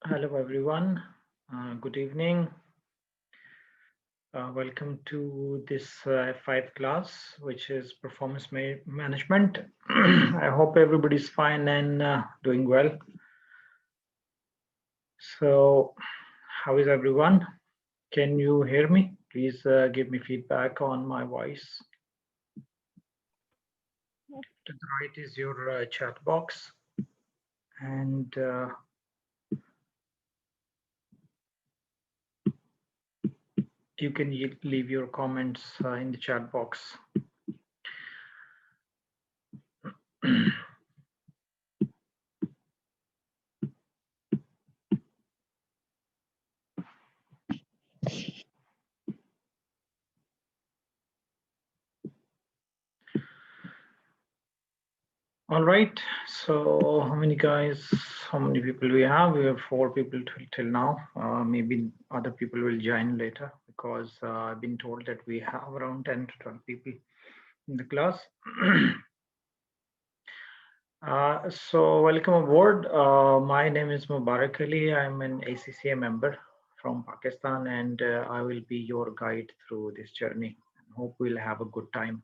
Hello everyone, good evening. Welcome to this F5 class, which is performance management. I hope everybody's fine and doing well. So, how is everyone? Can you hear me? Please give me feedback on my voice. To the right is your chat box, and you can leave your comments in the chat box. All right, so how many guys, how many people we have? We have 4 people till now. Maybe other people will join later because I've been told that we have around 10 to 12 people in the class. So welcome aboard. My name is Mubarak Ali. I'm an ACCA member from Pakistan and I will be your guide through this journey. Hope we'll have a good time.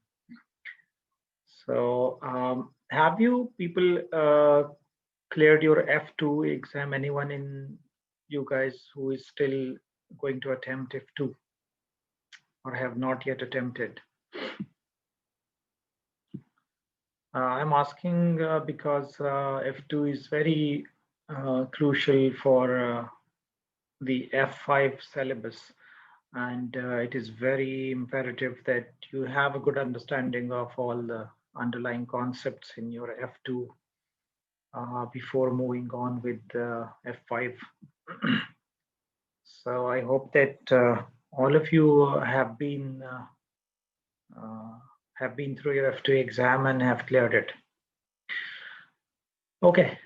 So have you people cleared your F2 exam? Anyone in you guys who is still going to attempt F2 or have not yet attempted? I'm asking because F2 is very crucial for the F5 syllabus, and it is very imperative that you have a good understanding of all the underlying concepts in your F2 before moving on with F5. So I hope that all of you have been through your F2 exam and have cleared it. Okay.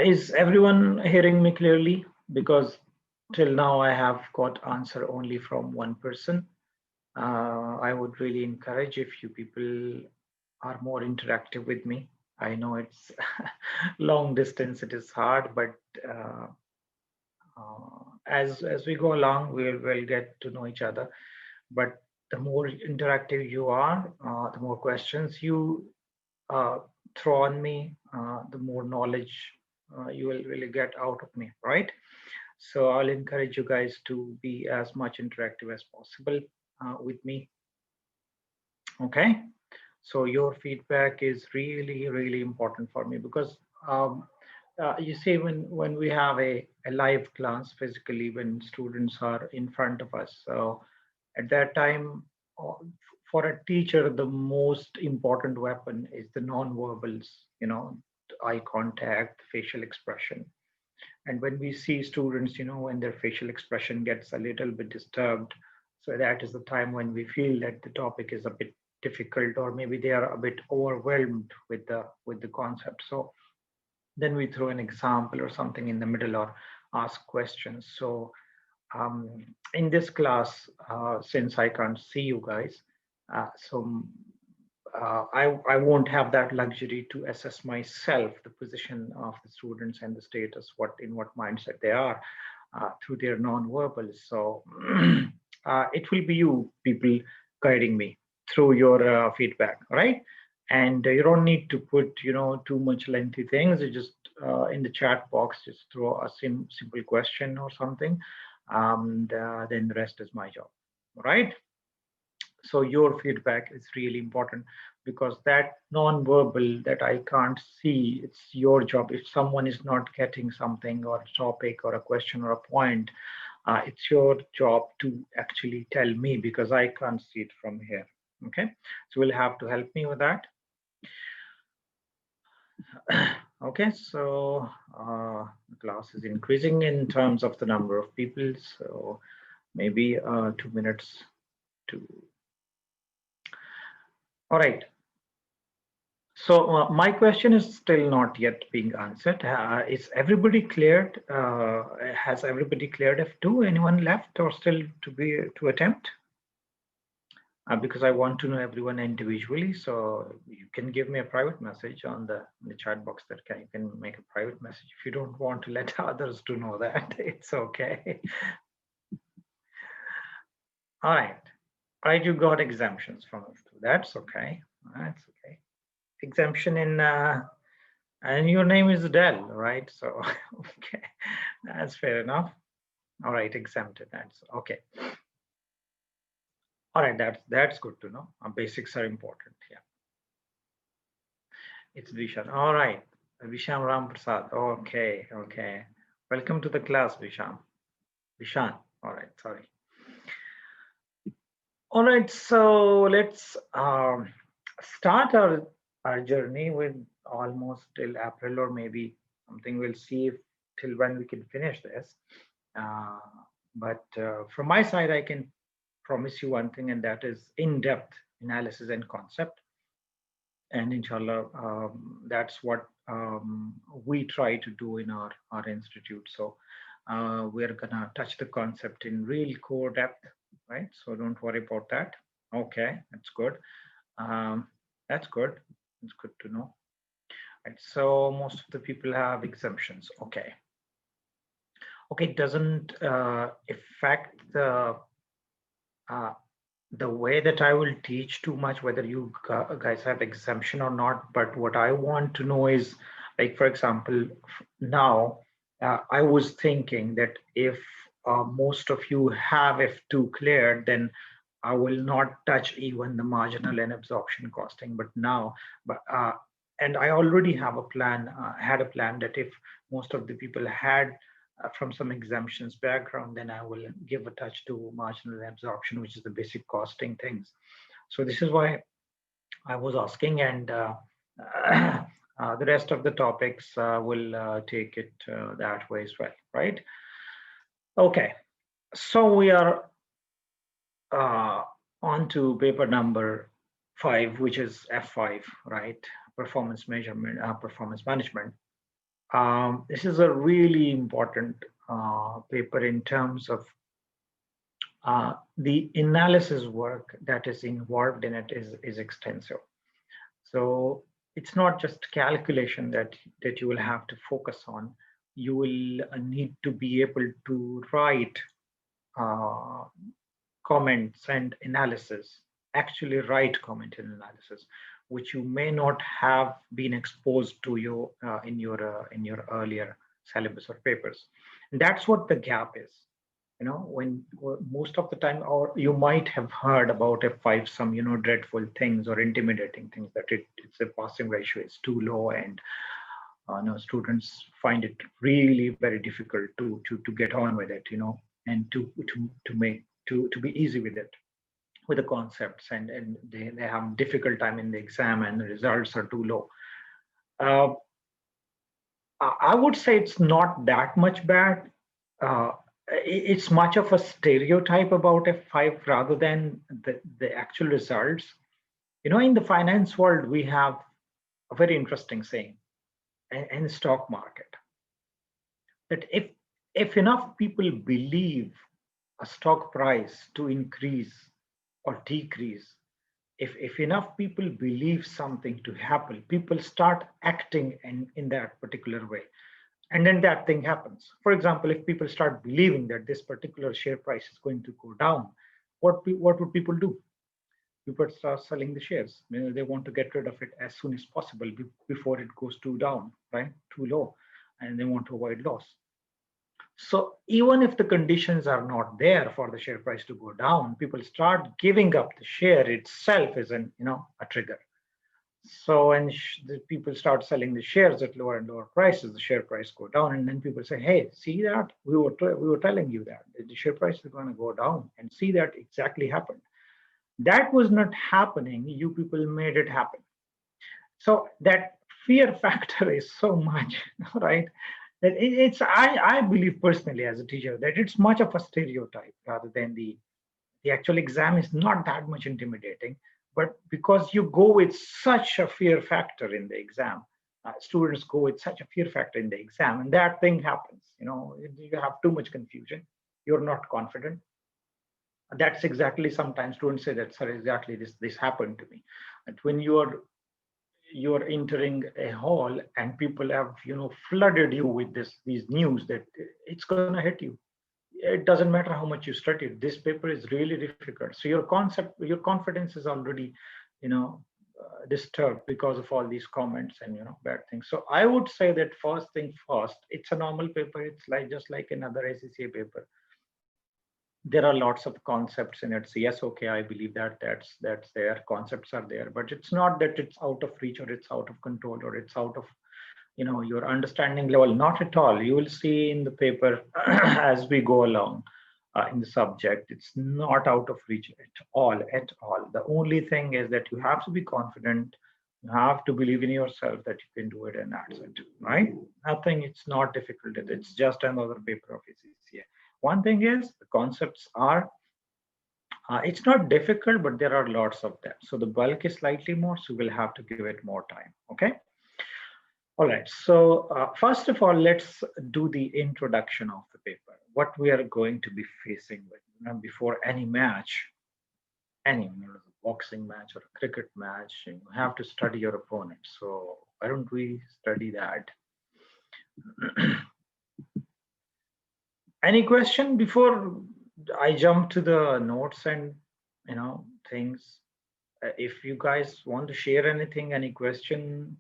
Is everyone hearing me clearly? Because till now I have got answer only from one person. I would really encourage if you people are more interactive with me. I know it's long distance, it is hard, but as we go along, we'll get to know each other. But the more interactive you are, the more questions you throw on me, the more knowledge you will really get out of me, right? So I'll encourage you guys to be as much interactive as possible with me. Okay. So your feedback is really, really important for me because you see, when we have a live class physically, when students are in front of us, so at that time, uh, for a teacher, the most important weapon is the non-verbals, eye contact, facial expression. And when we see students, when their facial expression gets a little bit disturbed, so that is the time when we feel that the topic is a bit difficult, or maybe they are a bit overwhelmed with the concept. So then we throw an example or something in the middle or ask questions. So in this class, since I can't see you guys, I won't have that luxury to assess myself, the position of the students and the status, what mindset they are through their non-verbals. So it will be you people guiding me through your feedback, right? And you don't need to put, too much lengthy things. You just in the chat box, just throw a simple question or something, and then the rest is my job, right? So your feedback is really important because that non-verbal that I can't see, it's your job. If someone is not getting something or a topic or a question or a point, it's your job to actually tell me because I can't see it from here. Okay, so we'll have to help me with that. Okay, so the class is increasing in terms of the number of people, so maybe 2 minutes to. All right. So my question is still not yet being answered. Is everybody cleared? Has everybody cleared F2? Anyone left or still to attempt? because I want to know everyone individually. So you can give me a private message on the chat box. You can make a private message. If you don't want to let others to know that, it's okay. All right. All right, you got exemptions from it. That's okay. That's okay. Exemption in and your name is Dell, right? So okay, that's fair enough. All right, exempted. That's okay. All right, that's good to know. Basics are important. Yeah, it's Vishan. All right, Visham Ram Prasad. Okay, okay. Welcome to the class, Visham. Vishan. All right, sorry. All right, so let's start our journey with almost till April, or maybe something. We'll see if till when we can finish this. Uh, but from my side, I can promise you one thing, and that is in-depth analysis and concept. And inshallah, that's what we try to do in our institute. So we're gonna touch the concept in real core depth, right? So don't worry about that. Okay, that's good. Um, that's good. It's good to know. Right. So most of the people have exemptions. Okay. Okay, it doesn't affect uh, the way that I will teach too much, whether you guys have exemption or not. But what I want to know is, like, for example, now I was thinking that if most of you have F2 cleared, then I will not touch even the marginal and absorption costing. But now, and I already have a plan, had a plan that if most of the people had from some exemptions background, then I will give a touch to marginal absorption, which is the basic costing things. So this is why I was asking, and the rest of the topics will take it that way as well, right? Okay, so we are on to paper number 5, which is F5, right? Performance measurement, performance management. This is a really important paper in terms of the analysis work that is involved in it is extensive. So it's not just calculation that you will have to focus on. You will need to be able to write comments and analysis, actually write comment and analysis, which you may not have been exposed to in your earlier syllabus or papers. And that's what the gap is. When most of the time, or you might have heard about F5, some dreadful things or intimidating things, that it's a passing ratio is too low, and students find it really very difficult to get on with it, and to be easy with it, with the concepts, and they have difficult time in the exam, and the results are too low. I would say it's not that much bad. It's much of a stereotype about F5 rather than the actual results. In the finance world, we have a very interesting saying in the stock market, that if enough people believe a stock price to increase or decrease, if enough people believe something to happen, people start acting in that particular way. And then that thing happens. For example, if people start believing that this particular share price is going to go down, what would people do? People start selling the shares. They want to get rid of it as soon as possible before it goes too down, right? Too low, and they want to avoid loss. So even if the conditions are not there for the share price to go down, people start giving up the share itself as a trigger. So when the people start selling the shares at lower and lower prices, the share price go down, and then people say, "Hey, see that? We were telling you that the share price is going to go down, and see that exactly happened." That was not happening. You people made it happen. So that fear factor is so much, right? That I believe personally as a teacher that it's much of a stereotype rather than the actual exam is not that much intimidating. But because you go with such a fear factor in the exam, students go with such a fear factor in the exam, and that thing happens. You have too much confusion. You're not confident. That's exactly, sometimes students say that, sir, exactly this happened to me. And when you're entering a hall and people have flooded you with these news that it's going to hit you, it doesn't matter how much you studied, this paper is really difficult, so your confidence is already disturbed because of all these comments and bad things. So I would say that first thing first, it's a normal paper, it's like just like another ACCA paper. There are lots of concepts in it. So yes, okay, I believe that's there, concepts are there, but it's not that it's out of reach or it's out of control or it's out of your understanding level. Not at all. You will see in the paper as we go along in the subject, it's not out of reach at all, at all. The only thing is that you have to be confident, you have to believe in yourself that you can do it, and that's it, right? Nothing, it's not difficult, it's just another paper of ACCA. One thing is the concepts are it's not difficult, but there are lots of them, so the bulk is slightly more, so we'll have to give it more time. Okay. All right, so first of all, let's do the introduction of the paper, what we are going to be facing with. Before any match, any boxing match or a cricket match, you have to study your opponent. So why don't we study that? Any question before I jump to the notes and things? If you guys want to share anything, any question,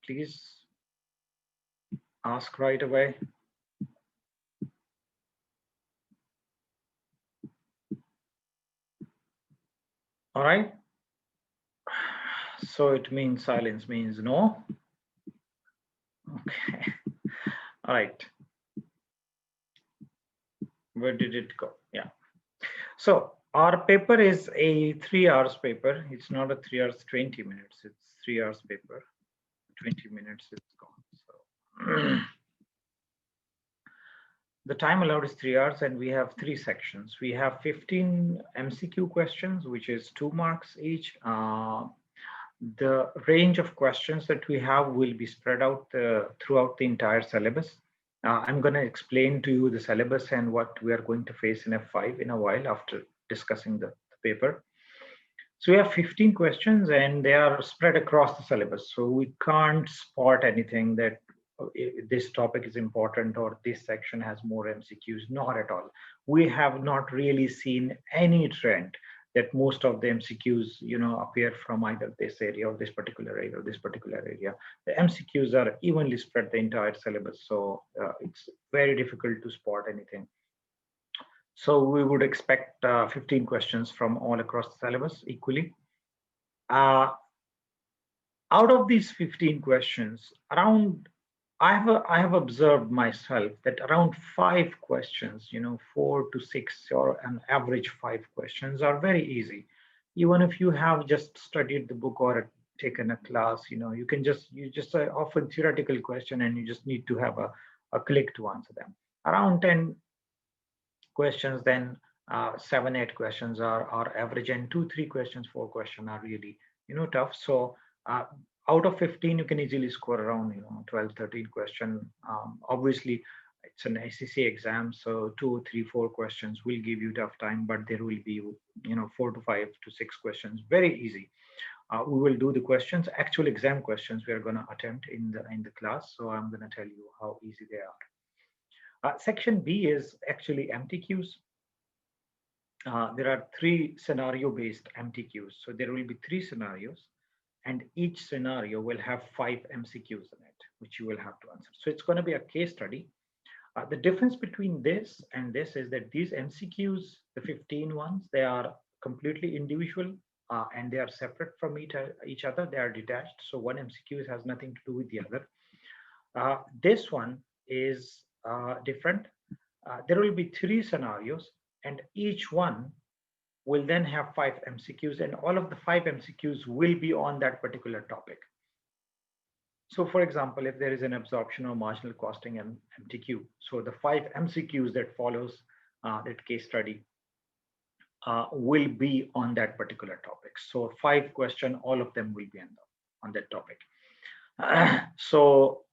please ask right away. All right. So it means silence means no. Okay. All right. Where did it go? Yeah. So our paper is a 3 hours paper. It's not a 3 hours, 20 minutes. It's 3 hours paper. 20 minutes it's gone. So the time allowed is 3 hours, and we have 3 sections. We have 15 MCQ questions, which is 2 marks each. The range of questions that we have will be spread out throughout the entire syllabus. I'm going to explain to you the syllabus and what we are going to face in F5 in a while after discussing the paper. So we have 15 questions and they are spread across the syllabus. So we can't spot anything that this topic is important or this section has more MCQs, not at all. We have not really seen any trend that most of the MCQs, appear from either this area or this particular area or this particular area. The MCQs are evenly spread the entire syllabus, so it's very difficult to spot anything. So we would expect 15 questions from all across the syllabus equally. Out of these 15 questions, I have observed myself that around 5 questions, 4 to 6 or an average 5 questions are very easy. Even if you have just studied the book or taken a class, you just offer theoretical question and you just need to have a click to answer them. Around 10 questions, then 7, 8 questions are average, and 2, 3 questions, 4 questions are really, tough. So out of 15, you can easily score around 12, 13 question. Obviously, it's an ACCA exam, so 2, 3, 4 questions will give you tough time, but there will be 4 to 5 to 6 questions very easy. We will do the questions, actual exam questions we are going to attempt in the class. So I'm going to tell you how easy they are. Section B is actually MTQs. There are 3 scenario-based MTQs. So there will be 3 scenarios, and each scenario will have 5 MCQs in it, which you will have to answer. So it's going to be a case study. The difference between this and this is that these MCQs, the 15 ones, they are completely individual and they are separate from each other. They are detached. So one MCQ has nothing to do with the other. This one is different. There will be 3 scenarios, and each one will then have 5 MCQs, and all of the 5 MCQs will be on that particular topic. So for example, if there is an absorption or marginal costing MTQ, so the 5 MCQs that follows that case study will be on that particular topic. So 5 questions, all of them will be on that topic. So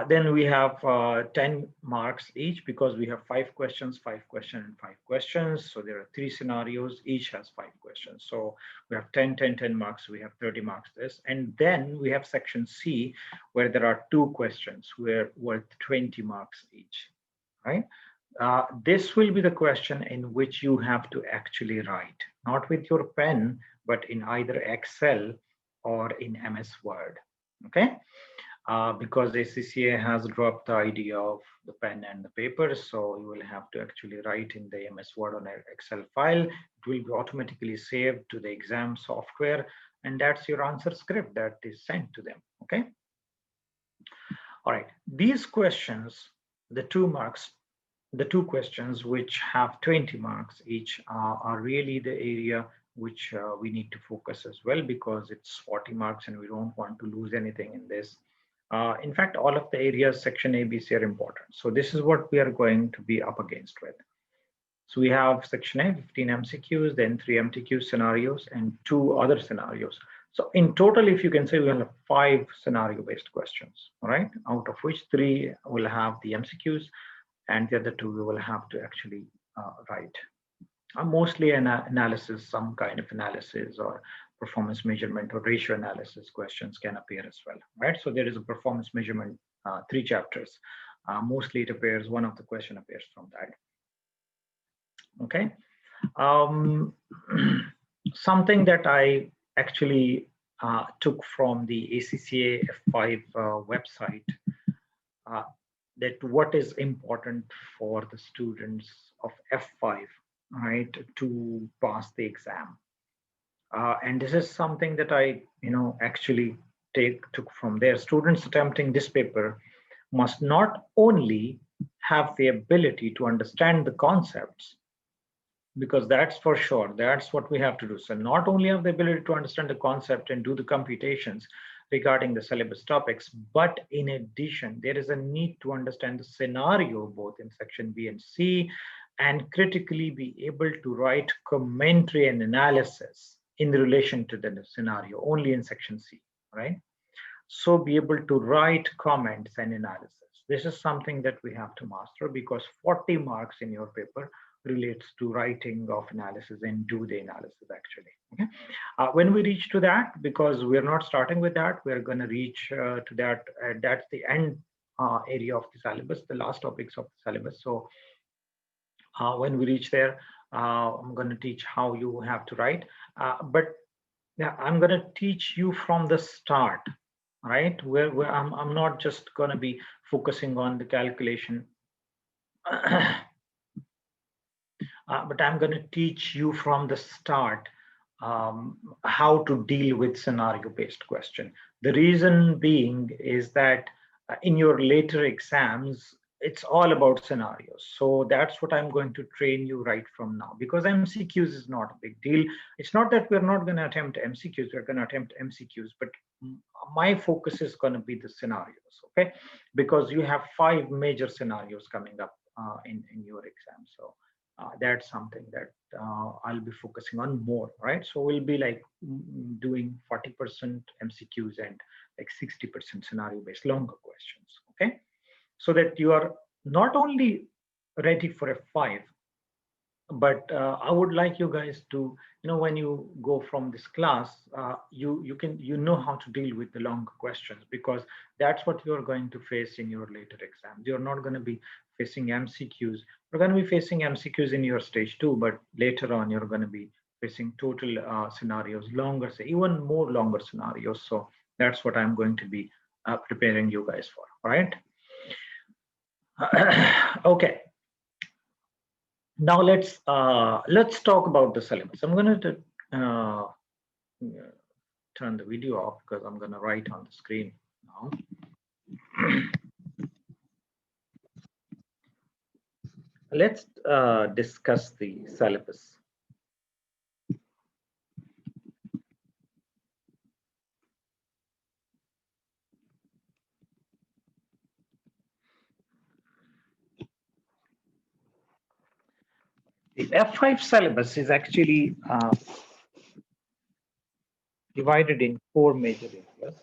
Then we have 10 marks each because we have 5 questions, 5 questions, and 5 questions. So there are 3 scenarios, each has 5 questions. So we have 10, 10, 10 marks, we have 30 marks this. And then we have section C, where there are 2 questions, where worth 20 marks each, right? This will be the question in which you have to actually write, not with your pen, but in either Excel or in MS Word, okay? Because ACCA has dropped the idea of the pen and the paper, so you will have to actually write in the MS Word on an Excel file. It will be automatically saved to the exam software, and that's your answer script that is sent to them, okay? All right, these questions, the 2 marks, the 2 questions which have 20 marks each are really the area which we need to focus as well, because it's 40 marks and we don't want to lose anything in this. In fact, all of the areas section A, B, C are important. So this is what we are going to be up against with. So we have section A, 15 MCQs, then 3 MTQ scenarios and 2 other scenarios. So in total, if you can say, we have 5 scenario-based questions, all right? Out of which 3 will have the MCQs and the other 2 we will have to actually write. Mostly an analysis, some kind of analysis or performance measurement or ratio analysis questions can appear as well, right? So there is a performance measurement, 3 chapters. Mostly it appears, one of the question appears from that. Okay. Something that I actually took from the ACCA F5 website, that what is important for the students of F5, right, to pass the exam. And this is something that I, actually took from there. Students attempting this paper must not only have the ability to understand the concepts, because that's for sure, that's what we have to do. So not only have the ability to understand the concept and do the computations regarding the syllabus topics, but in addition, there is a need to understand the scenario both in section B and C, and critically be able to write commentary and analysis in relation to the scenario only in section C, right? So be able to write comments and analysis. This is something that we have to master, because 40 marks in your paper relates to writing of analysis and do the analysis actually. Okay. When we reach to that, because we're not starting with that, we're going to reach to that. That's the end area of the syllabus, the last topics of the syllabus. So when we reach there, I'm going to teach how you have to write. But yeah, I'm going to teach you from the start, right? Where I'm not just going to be focusing on the calculation. But I'm going to teach you from the start how to deal with scenario-based question. The reason being is that in your later exams, it's all about scenarios. So that's what I'm going to train you right from now, because MCQs is not a big deal. It's not that we're not going to attempt MCQs, we're going to attempt MCQs, but my focus is going to be the scenarios, okay? Because you have 5 major scenarios coming up in your exam. So that's something that I'll be focusing on more, right? So we'll be like doing 40% MCQs and like 60% scenario-based longer questions, okay? So that you are not only ready for F5, but I would like you guys to, when you go from this class, you know how to deal with the longer questions, because that's what you're going to face in your later exams. You're not going to be facing MCQs. You're going to be facing MCQs in your stage 2, but later on you're going to be facing total scenarios, longer, even more longer scenarios. So that's what I'm going to be preparing you guys for, all right? Okay. Now let's talk about the syllabus. I'm going to turn the video off because I'm going to write on the screen now. Let's discuss the syllabus. The F5 syllabus is actually divided in 4 major areas.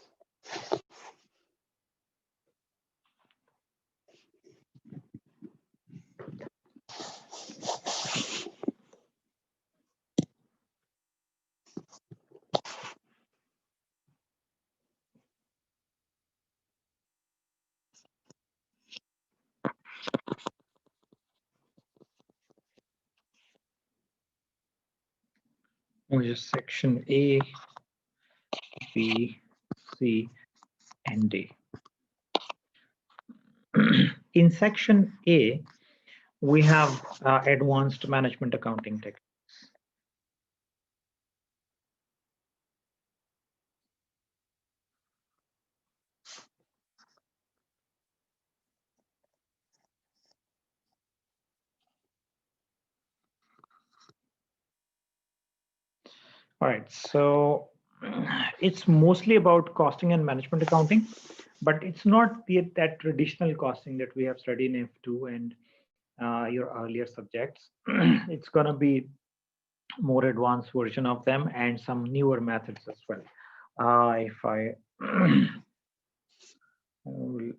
which is section A, B, C, and D. In section A, we have advanced management accounting techniques. All right, so it's mostly about costing and management accounting, but it's not that traditional costing that we have studied in F2 and your earlier subjects. It's going to be more advanced version of them and some newer methods as well. If I will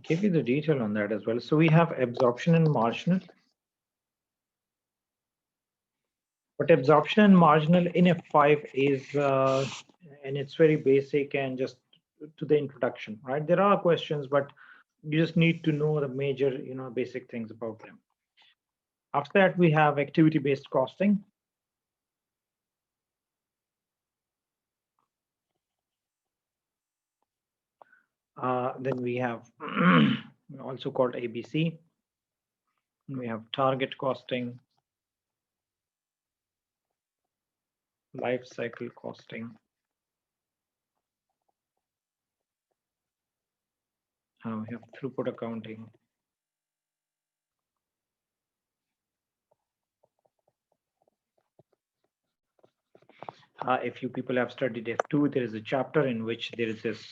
give you the detail on that as well. So we have absorption and marginal. But absorption and marginal in F5 is, and it's very basic and just to the introduction, right? There are questions, but you just need to know the major, basic things about them. After that, we have activity-based costing. Then we have also called ABC. We have target costing, life cycle costing. We have throughput accounting. If you people have studied F2, there is a chapter in which there is this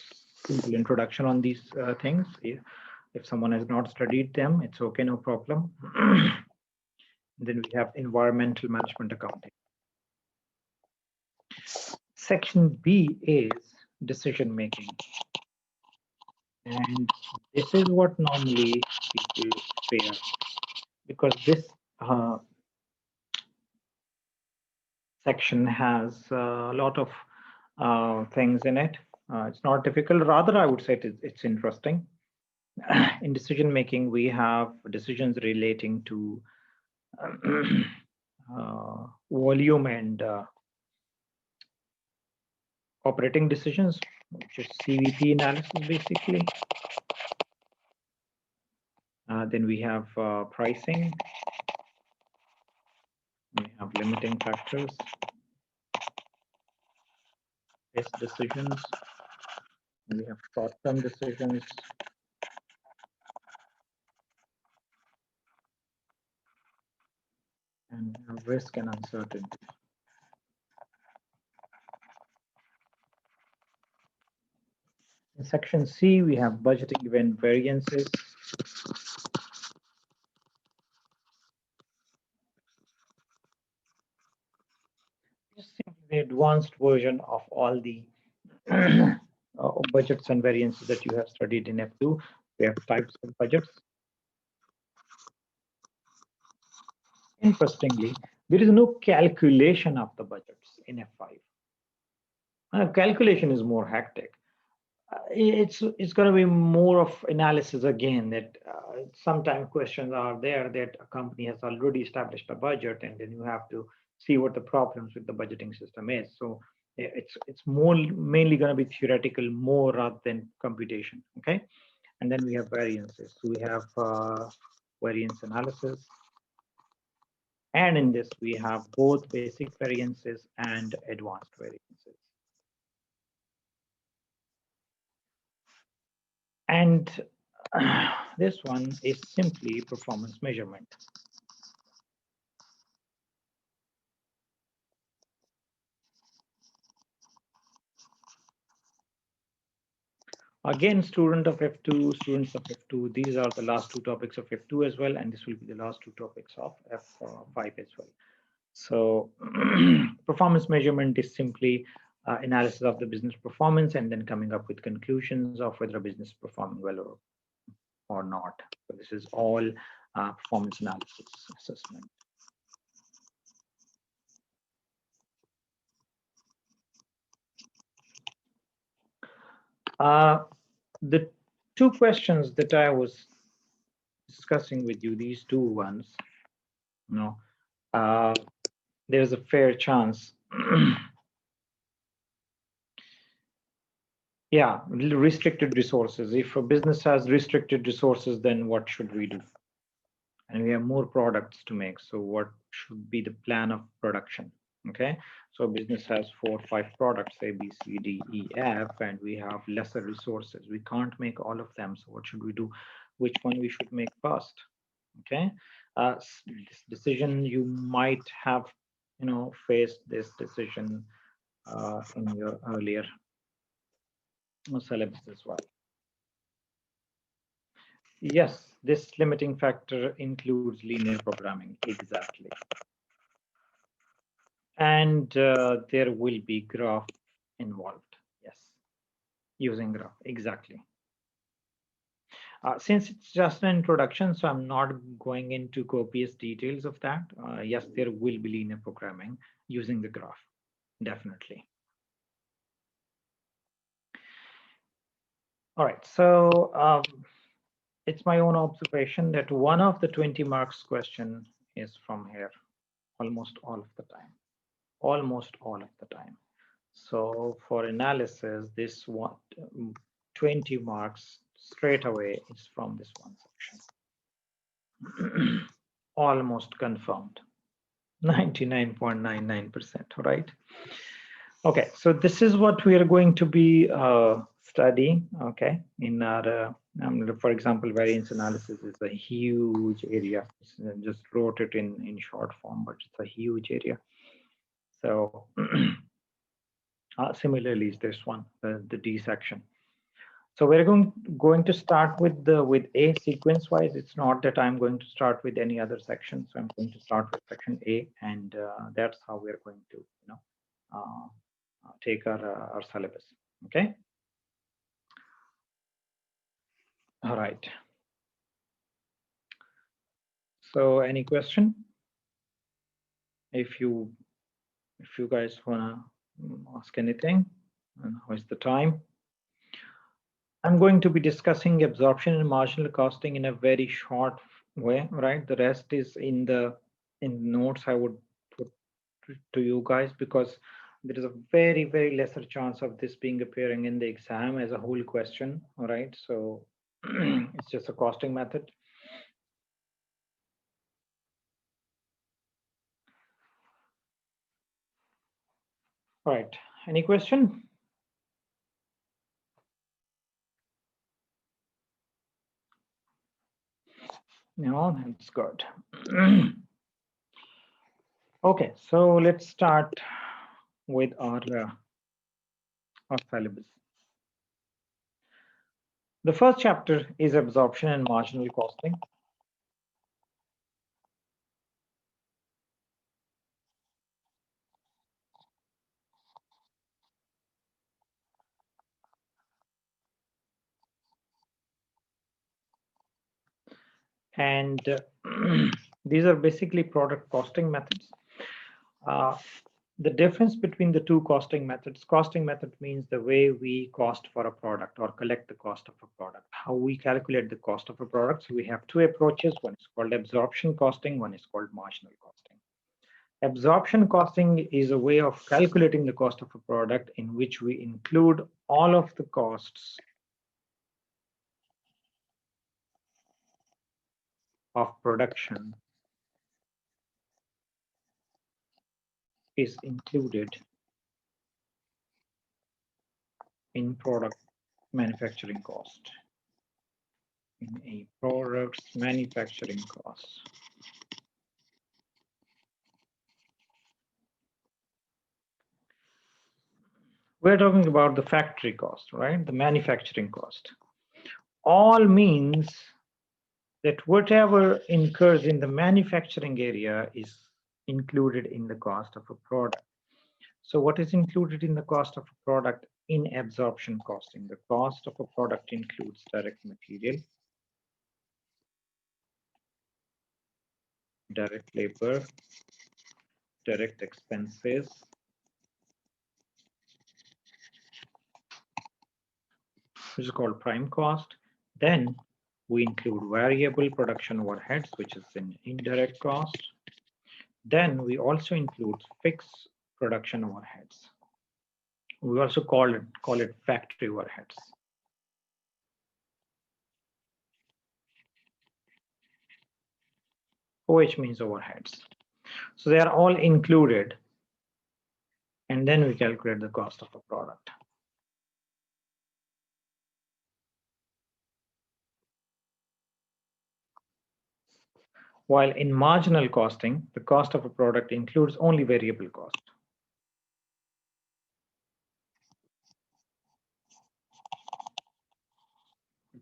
simple introduction on these things. If someone has not studied them, it's okay, no problem. Then we have environmental management accounting. Section B is decision making. And this is what normally people fear, because this section has a lot of things in it. It's not difficult, rather I would say it's interesting. In decision making, we have decisions relating to volume and operating decisions, which is CVP analysis basically. Then we have pricing. We have limiting factors, best decisions. We have short-term decisions. And we have risk and uncertainty. In section C, we have budgeting event variances. Just simply the advanced version of all the budgets and variances that you have studied in F2. We have types of budgets. Interestingly, there is no calculation of the budgets in F5. Calculation is more hectic. It's going to be more of analysis again, that sometimes questions are there that a company has already established a budget and then you have to see what the problems with the budgeting system is. So it's more mainly going to be theoretical more rather than computation. Okay. And then we have variances. So we have variance analysis. And in this, we have both basic variances and advanced variances. And this one is simply performance measurement. Again, students of F2, these are the last two topics of F2 as well, and this will be the last two topics of F5 as well. So performance measurement is simply analysis of the business performance and then coming up with conclusions of whether a business is performing well or not. So this is all performance analysis assessment. The two questions that I was discussing with you, these two ones, there's a fair chance. Yeah, restricted resources. If a business has restricted resources, then what should we do? And we have more products to make. So what should be the plan of production? Okay, so business has 4 or 5 products, A, B, C, D, E, F, and we have lesser resources. We can't make all of them. So what should we do? Which one we should make first? Okay, this decision you might have, faced this decision in your earlier syllabus as well. Yes, this limiting factor includes linear programming, exactly. And there will be graph involved, yes, using graph, exactly. Since it's just an introduction, so I'm not going into copious details of that. Yes, there will be linear programming using the graph, definitely. All right, so it's my own observation that one of the 20 marks question is from here, almost all of the time. Almost all of the time. So for analysis, this one 20 marks straight away is from this one section. Almost confirmed. 99.99%, right? Okay, so this is what we are going to be studying, okay, in our, for example, variance analysis is a huge area. Just wrote it in short form, but it's a huge area. So similarly is this one, the D section. So we're going to start with A sequence wise. It's not that I'm going to start with any other section. So I'm going to start with section A, and that's how we're going to take our syllabus. Okay. All right. So any question? If you guys wanna ask anything, and how is the time? I'm going to be discussing absorption and marginal costing in a very short way, right? The rest is in the notes I would put to you guys, because there is a very, very lesser chance of this being appearing in the exam as a whole question, all right? So it's just a costing method. All right, any question? No, that's good. Okay, so let's start with our syllabus. The first chapter is absorption and marginal costing. And these are basically product costing methods. The difference between the two costing method means the way we cost for a product or collect the cost of a product, how we calculate the cost of a product. So we have two approaches. One is called absorption costing, one is called marginal costing. Absorption costing is a way of calculating the cost of a product in which we include all of the costs of production is included in product manufacturing cost, in a product's manufacturing cost. We're talking about the factory cost, right? The manufacturing cost. All means that whatever incurs in the manufacturing area is included in the cost of a product. So what is included in the cost of a product in absorption costing? The cost of a product includes direct material, direct labor, direct expenses, which is called prime cost. Then we include variable production overheads, which is an indirect cost. Then we also include fixed production overheads. We also call it factory overheads. OH means overheads. So they are all included, and then we calculate the cost of a product. While in marginal costing, the cost of a product includes only variable cost.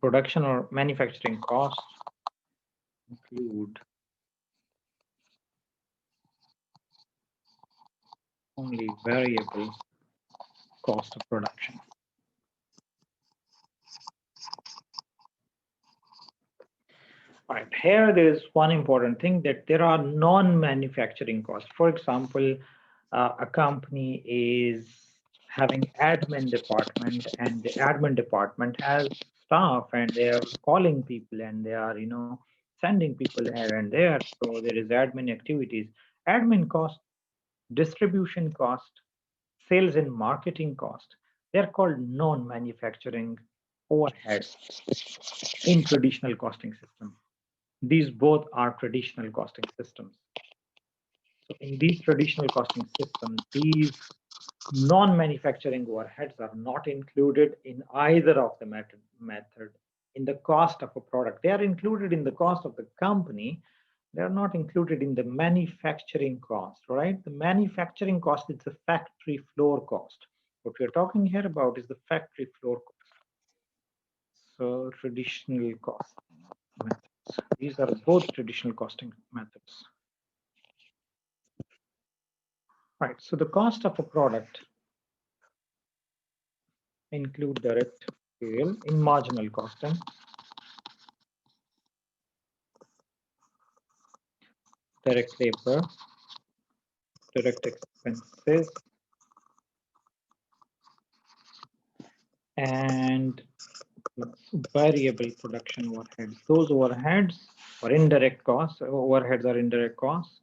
Production or manufacturing costs include only variable cost of production. All right, here there is one important thing, that there are non-manufacturing costs. For example, a company is having admin department, and the admin department has staff, and they are calling people, and they are sending people here and there. So there is admin activities, admin cost, distribution cost, sales and marketing cost. They're called non-manufacturing overheads in traditional costing system. These both are traditional costing systems. So in these traditional costing systems, these non-manufacturing overheads are not included in either of the method in the cost of a product. They are included in the cost of the company. They are not included in the manufacturing cost, right? The manufacturing cost is the factory floor cost. What we're talking here about is the factory floor cost. So traditional cost methods. These are both traditional costing methods. Right, so the cost of a product include direct material in marginal costing, direct labor, direct expenses, and variable production overheads. Those overheads or indirect costs, overheads are indirect costs,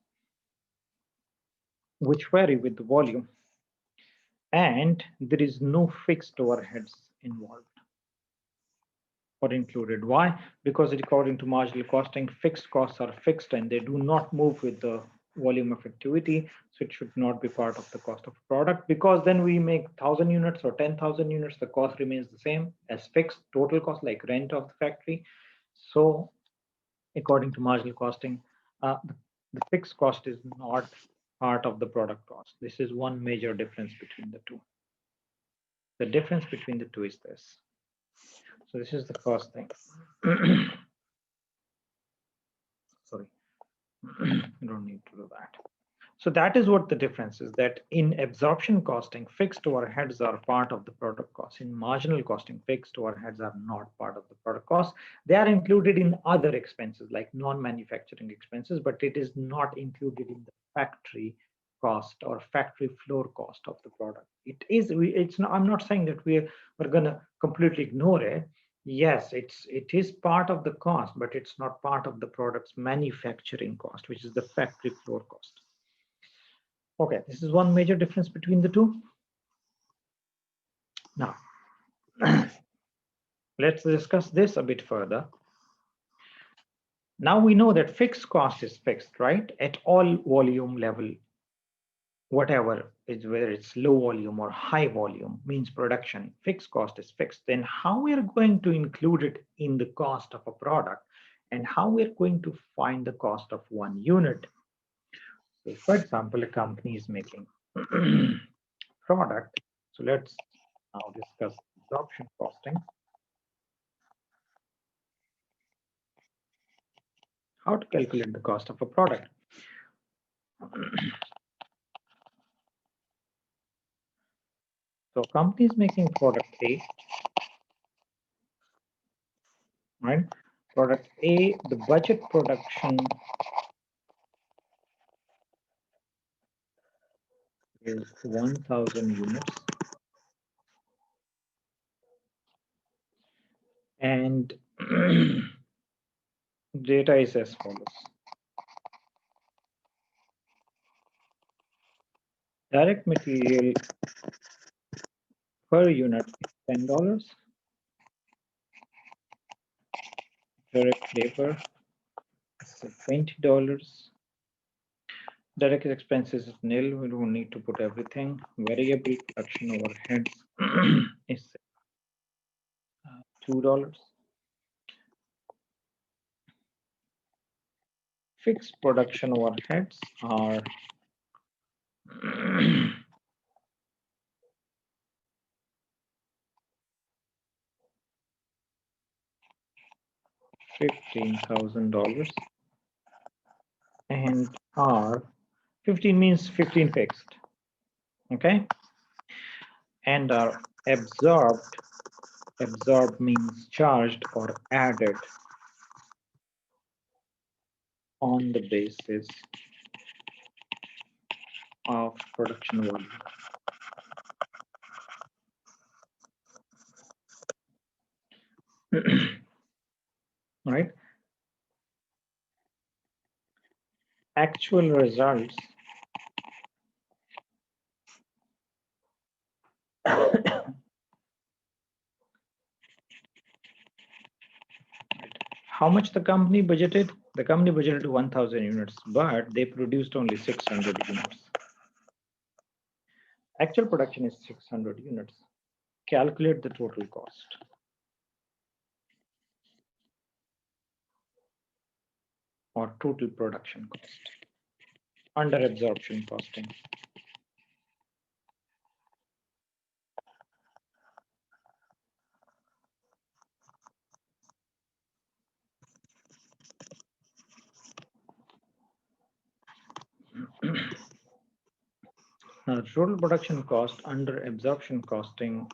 which vary with the volume. And there is no fixed overheads involved or included. Why? Because according to marginal costing, fixed costs are fixed and they do not move with the volume of activity. So it should not be part of the cost of a product, because then we make 1,000 units or 10,000 units, the cost remains the same as fixed total cost, like rent of the factory. So according to marginal costing, the fixed cost is not part of the product cost. This is one major difference between the two. The difference between the two is this. So this is the first thing. Sorry, you don't need to do that. So that is what the difference is, that in absorption costing, fixed overheads are part of the product cost. In marginal costing, fixed overheads are not part of the product cost. They are included in other expenses like non-manufacturing expenses, but it is not included in the factory cost or factory floor cost of the product. It is, it's not, I'm not saying that we're going to completely ignore it. Yes, it is part of the cost, but it's not part of the product's manufacturing cost, which is the factory floor cost. Okay, this is one major difference between the two. Now, let's discuss this a bit further. Now we know that fixed cost is fixed, right? At all volume level, whatever is, whether it's low volume or high volume, means production, fixed cost is fixed. Then how we are going to include it in the cost of a product, and how we're going to find the cost of one unit. So for example, a company is making product. So let's now discuss absorption costing. How to calculate the cost of a product. So company is making product A, right? Product A, the budget production is 1,000 units. And data is as follows. Direct material per unit is $10. Direct labor is $20. Direct expenses is nil. We don't need to put everything. Variable production overheads is $2. Fixed production overheads are $15,000 and are 15 means 15 fixed, okay, and are absorbed. Absorbed means charged or added on the basis of production volume. Right? Actual results how much the company budgeted? The company budgeted 1,000 units, but they produced only 600 units. Actual production is 600 units. Calculate the total cost. Or total production cost under absorption costing. Now, total production cost under absorption costing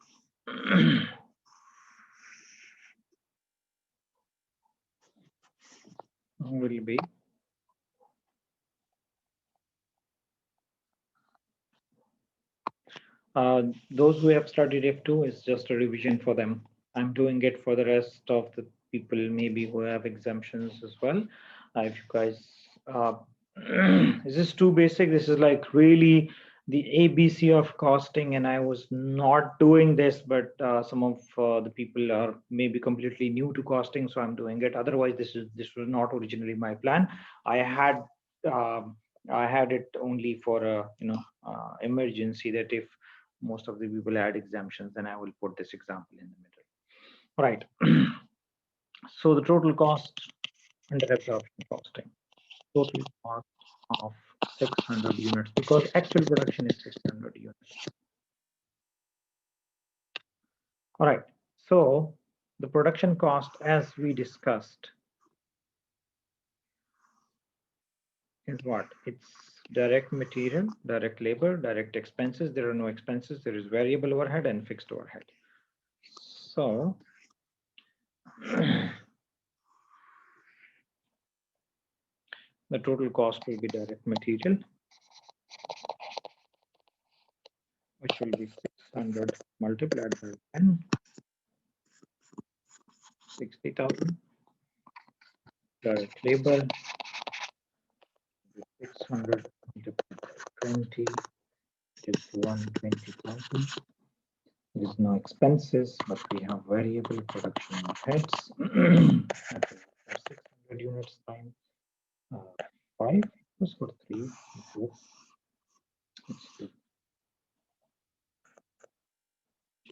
will be those who have studied F2 is just a revision for them. I'm doing it for the rest of the people maybe who have exemptions as well. If you guys, this is too basic. This is like really the ABC of costing, and I was not doing this, but some of the people are maybe completely new to costing, so I'm doing it. Otherwise, this was not originally my plan. I had it only for a emergency, that if most of the people had exemptions, then I will put this example in the middle. Right. So the total cost under absorption costing, total cost of 600 units, because actual production is 600 units. All right. So the production cost, as we discussed, is what? It's direct material, direct labor, direct expenses. There are no expenses. There is variable overhead and fixed overhead. So the total cost will be direct material, which will be 600 multiplied by 10, 60,000. Direct labor, 600 multiplied by 20 is 120,000. There is no expenses, but we have variable production overheads. 600 units times 5 plus for 3 4.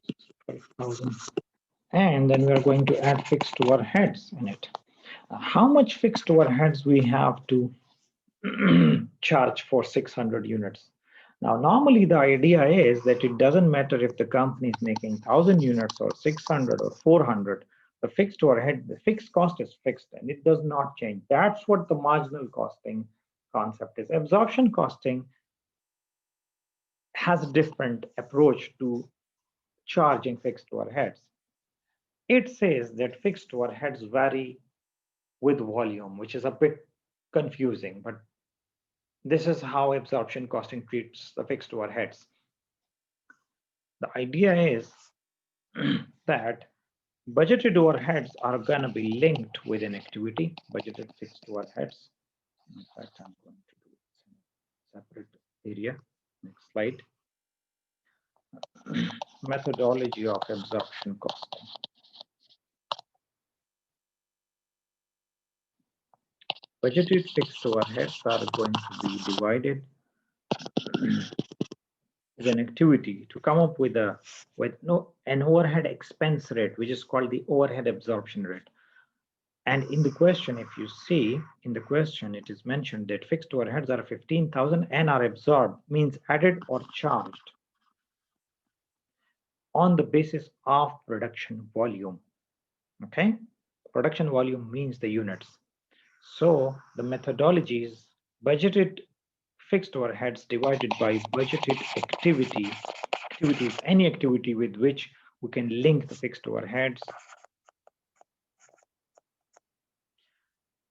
It's 12,000. And then we are going to add fixed overheads in it. How much fixed overheads we have to charge for 600 units? Now, normally the idea is that it doesn't matter if the company is making 1,000 units or 600 or 400. The fixed overhead, the fixed cost is fixed and it does not change. That's what the marginal costing concept is. Absorption costing has a different approach to charging fixed overheads. It says that fixed overheads vary with volume, which is a bit confusing, but this is how absorption costing treats the fixed overheads. The idea is that budgeted overheads are going to be linked with an activity, budgeted fixed overheads. In fact, I'm going to do it in a separate area. Next slide. Methodology of absorption costing. Budgeted fixed overheads are going to be divided as an activity to come up with an overhead expense rate, which is called the overhead absorption rate. And in the question, if you see in the question, it is mentioned that fixed overheads are 15,000 and are absorbed, means added or charged on the basis of production volume. Okay, production volume means the units. So the methodology is budgeted fixed overheads divided by budgeted activities, any activity with which we can link the fixed overheads.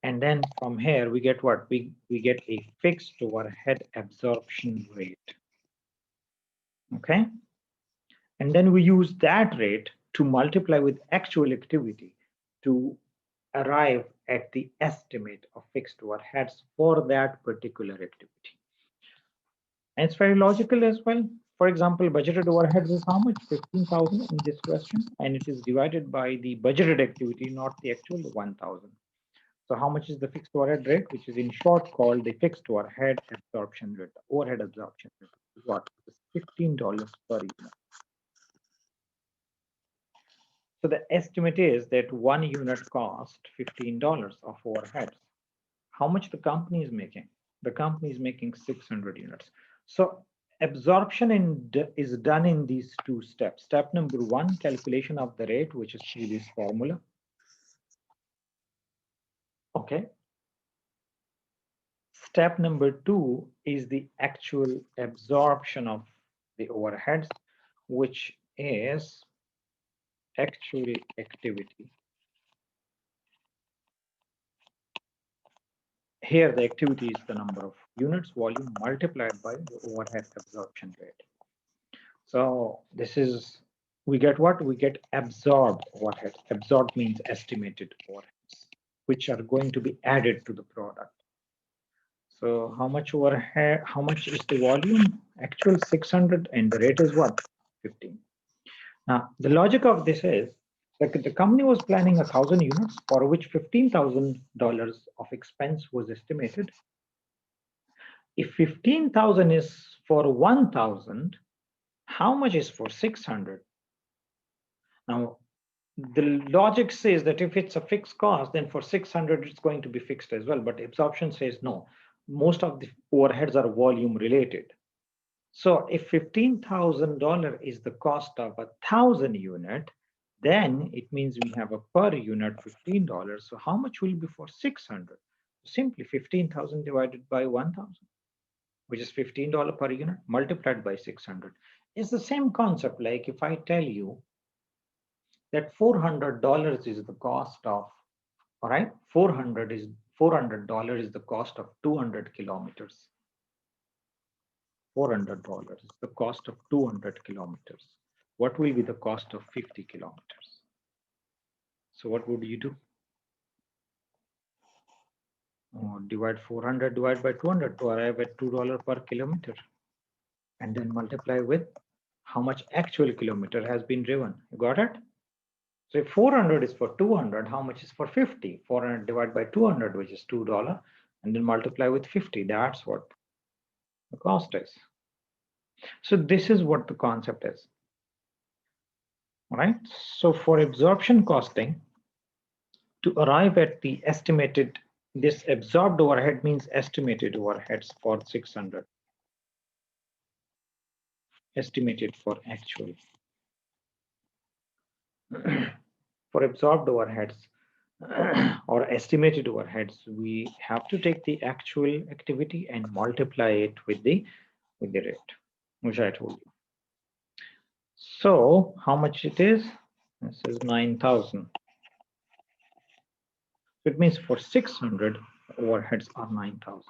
And then from here, we get what? We get a fixed overhead absorption rate. Okay. And then we use that rate to multiply with actual activity to arrive at the estimate of fixed overheads for that particular activity. And it's very logical as well. For example, budgeted overheads is how much? 15,000 in this question, and it is divided by the budgeted activity, not the actual 1,000. So how much is the fixed overhead rate, which is in short called the fixed overhead absorption rate, overhead absorption rate? What? It's $15 per unit. So the estimate is that one unit cost $15 of overheads. How much the company is making? The company is making 600 units. So absorption is done in these two steps. Step number one, calculation of the rate, which is through this formula. Okay. Step number two is the actual absorption of the overheads, which is actual activity. Here, the activity is the number of units volume multiplied by the overhead absorption rate. So this is, we get what? We get absorbed overhead. Absorbed means estimated overheads, which are going to be added to the product. So how much overhead, how much is the volume? Actual 600 and the rate is what? 15. Now, the logic of this is that the company was planning 1,000 units for which $15,000 of expense was estimated. If 15,000 is for 1,000, how much is for 600? Now, the logic says that if it's a fixed cost, then for 600, it's going to be fixed as well. But absorption says no. Most of the overheads are volume related. So if $15,000 is the cost of 1,000 unit, then it means we have a per unit $15. So how much will be for 600? Simply 15,000 divided by 1,000, which is $15 per unit multiplied by 600. It's the same concept. Like if I tell you that $400 is the cost of, all right, $400 is the cost of 200 kilometers. $400 is the cost of 200 kilometers. What will be the cost of 50 kilometers? So what would you do? Divide 400 divided by 200 to arrive at $2 per kilometer, and then multiply with how much actual kilometer has been driven. You got it? So if 400 is for 200, how much is for 50? 400 divided by 200, which is $2, and then multiply with 50. That's what the cost is. So this is what the concept is. All right. So for absorption costing, to arrive at the estimated, this absorbed overhead means estimated overheads for 600. Estimated for actual. For absorbed overheads or estimated overheads, we have to take the actual activity and multiply it with the rate, which I told you. So how much it is? This is 9,000. It means for 600, overheads are 9,000.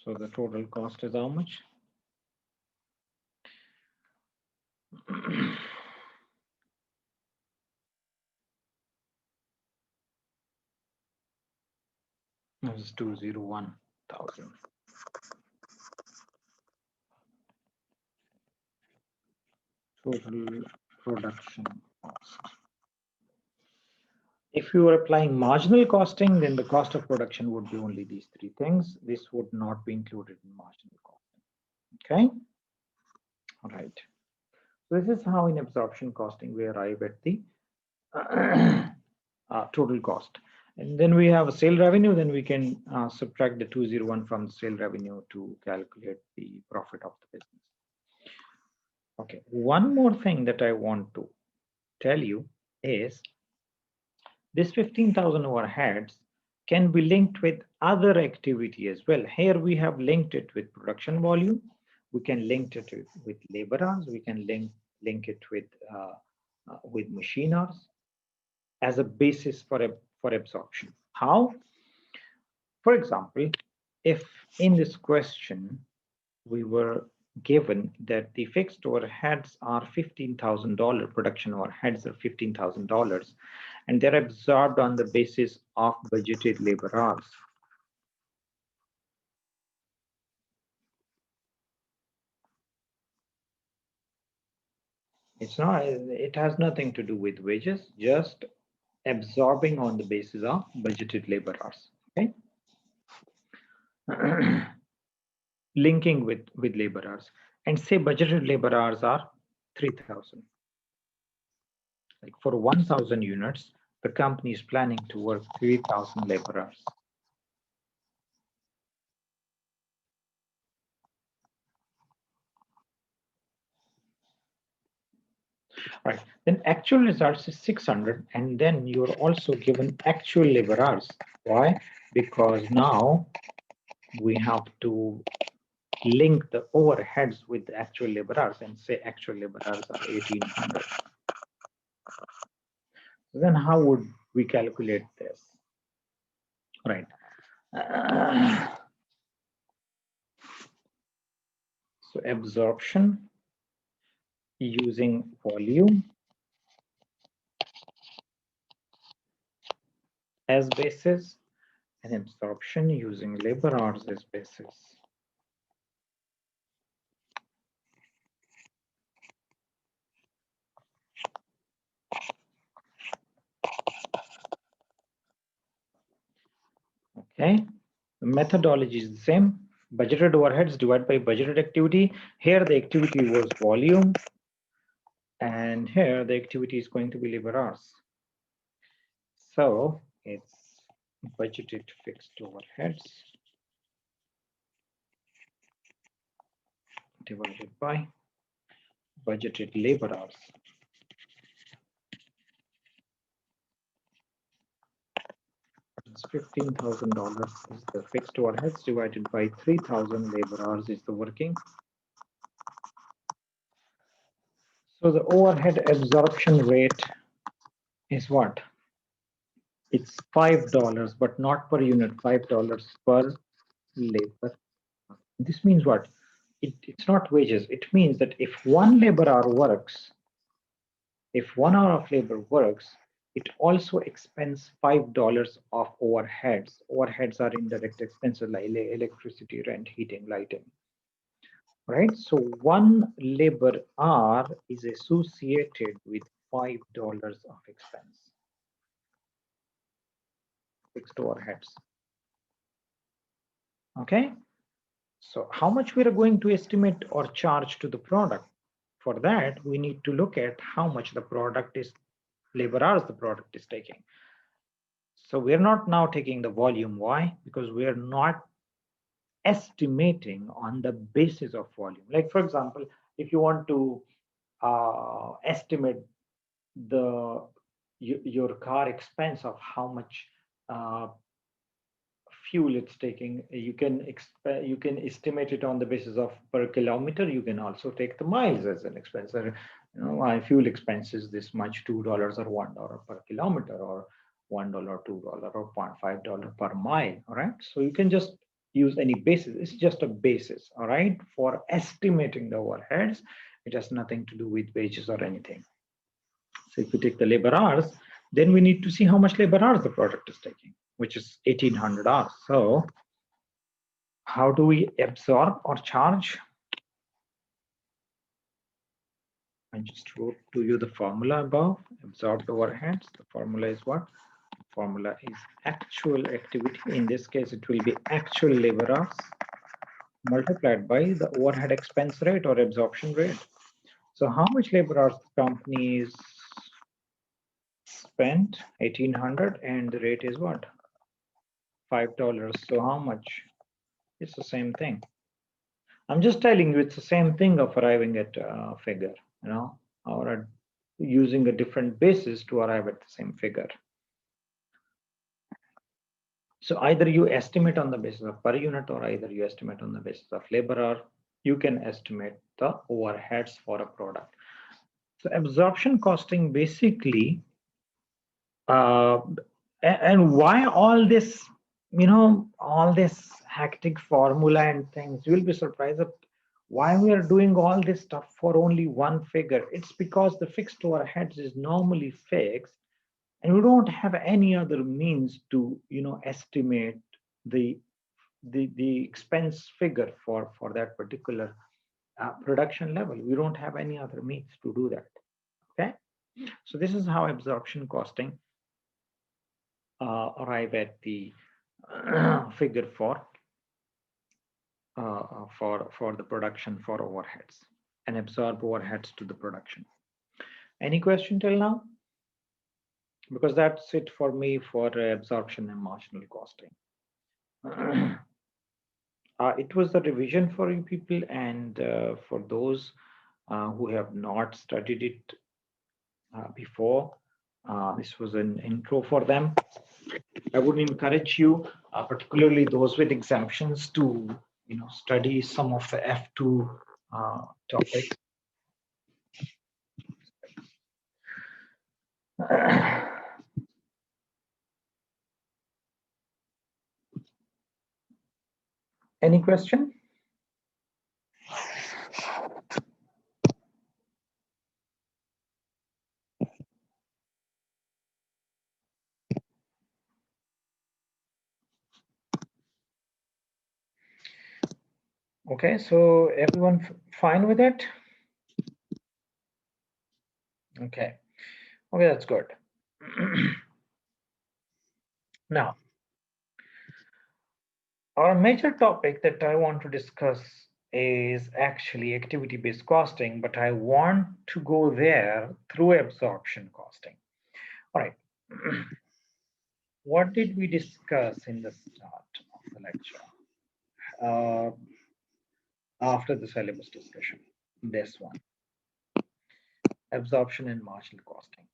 So the total cost is how much? This is 201,000. Total production cost. If you are applying marginal costing, then the cost of production would be only these three things. This would not be included in marginal costing. Okay. All right. So this is how in absorption costing we arrive at the total cost. And then we have a sale revenue, then we can subtract the 201 from the sale revenue to calculate the profit of the business. Okay, one more thing that I want to tell you is this 15,000 overheads can be linked with other activity as well. Here we have linked it with production volume. We can link it with labor hours. We can link it with machine hours as a basis for absorption. How? For example, if in this question we were given that the fixed overheads are $15,000, production overheads are $15,000, and they're absorbed on the basis of budgeted labor hours. It has nothing to do with wages, just absorbing on the basis of budgeted labor hours. Okay. Linking with labor hours, and say budgeted labor hours are 3,000. Like for 1,000 units, the company is planning to work 3,000 labor hours. Right, then actual results is 600, and then you're also given actual labor hours. Why? Because now we have to link the overheads with the actual labor hours and say actual labor hours are 1,800. Then how would we calculate this? Right. So absorption using volume as basis and absorption using labor hours as basis. Okay, the methodology is the same. Budgeted overheads divided by budgeted activity. Here the activity was volume, and here the activity is going to be labor hours. So it's budgeted fixed overheads divided by budgeted labor hours. It's $15,000 is the fixed overheads divided by 3,000 labor hours is the working. So the overhead absorption rate is what? It's $5, but not per unit, $5 per labor. This means what? It's not wages. It means that if one labor hour works, if 1 hour of labor works, it also expends $5 of overheads. Overheads are indirect expenses like electricity, rent, heating, lighting. Right? So one labor hour is associated with $5 of expense. Fixed overheads. Okay. So how much we are going to estimate or charge to the product? For that, we need to look at how much the product is, labor hours the product is taking. So we're not now taking the volume. Why? Because we are not estimating on the basis of volume. Like for example, if you want to estimate your car expense of how much fuel it's taking, you can estimate it on the basis of per kilometer. You can also take the miles as an expense. You know, my fuel expense is this much, $2 or $1 per kilometer, or $1, $2, or $0.5 per mile. All right. So you can just use any basis. It's just a basis. All right. For estimating the overheads, it has nothing to do with wages or anything. So if we take the labor hours, then we need to see how much labor hours the product is taking. which is 1800 hours. So how do we absorb or charge? I just wrote to you the formula above. Absorbed overheads. The formula is what? The formula is actual activity. In this case, it will be actual labor hours multiplied by the overhead expense rate or absorption rate. So how much labor hours the company is spent? 1800, and the rate is what? $5. So how much? It's the same thing. I'm just telling you, it's the same thing of arriving at a figure, or using a different basis to arrive at the same figure. So either you estimate on the basis of per unit, or either you estimate on the basis of labor hour. You can estimate the overheads for a product. So absorption costing basically, and why all this, all this hectic formula and things, you'll be surprised at why we are doing all this stuff for only one figure. It's because the fixed overheads is normally fixed, and we don't have any other means to, estimate the expense figure for that particular production level. We don't have any other means to do that. Okay, so this is how absorption costing arrive at the figure for the production for overheads, and absorb overheads to the production. Any question till now? Because that's it for me for absorption and marginal costing. It was a revision for you people, and for those who have not studied it before, this was an intro for them. I would encourage you, particularly those with exemptions, to study some of the F2 topics. Any question? Okay, so everyone fine with it? Okay, that's good. Now, our major topic that I want to discuss is actually activity-based costing, but I want to go there through absorption costing. All right. What did we discuss in the start of the lecture? After the syllabus discussion, this one, absorption and marginal costing.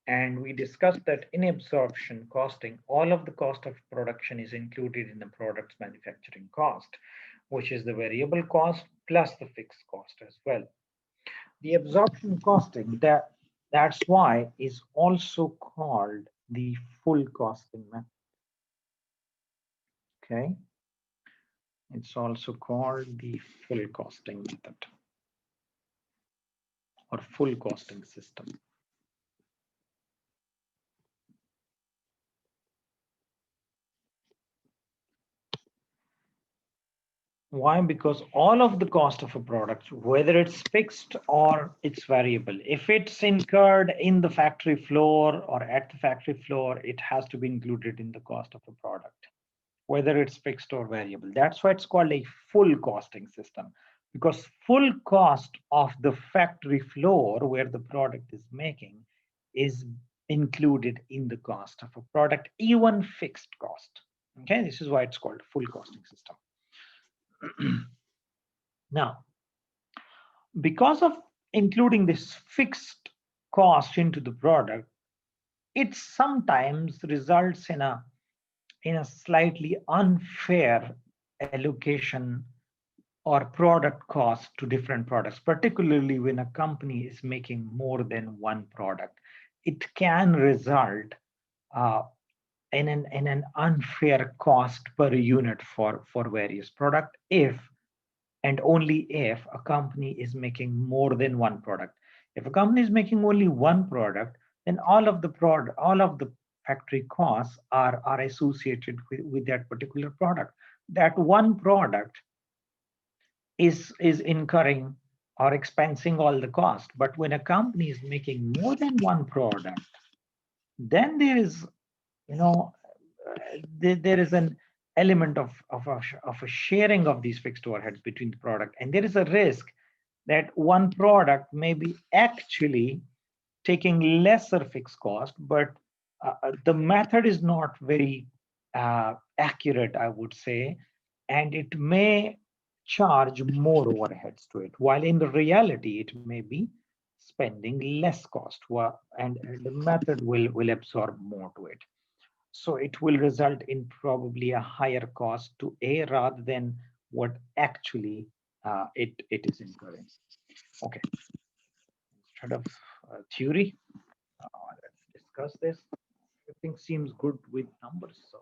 And we discussed that in absorption costing, all of the cost of production is included in the product's manufacturing cost, which is the variable cost plus the fixed cost as well. The absorption costing, that's why is also called the full costing method. Okay, it's also called the full costing method or full costing system. Why? Because all of the cost of a product, whether it's fixed or it's variable, if it's incurred in the factory floor or at the factory floor, it has to be included in the cost of a product, whether it's fixed or variable. That's why it's called a full costing system, because full cost of the factory floor where the product is making is included in the cost of a product, even fixed cost. Okay, this is why it's called full costing system. Now, because of including this fixed cost into the product, it sometimes results in a slightly unfair allocation or product cost to different products, particularly when a company is making more than one product. It can result in an unfair cost per unit for various products if and only if a company is making more than one product. If a company is making only one product, then all of the factory costs are associated with that particular product. That one product is incurring or expensing all the cost. But when a company is making more than one product, then there is, you know, there is an element of a sharing of these fixed overheads between the product, and there is a risk that one product may be actually taking lesser fixed cost, but the method is not very accurate, I would say, and it may charge more overheads to it, while in the reality it may be spending less cost, and the method will absorb more to it. So it will result in probably a higher cost to A rather than what actually it is incurring. Okay, instead of theory, let's discuss this. Everything seems good with numbers, so.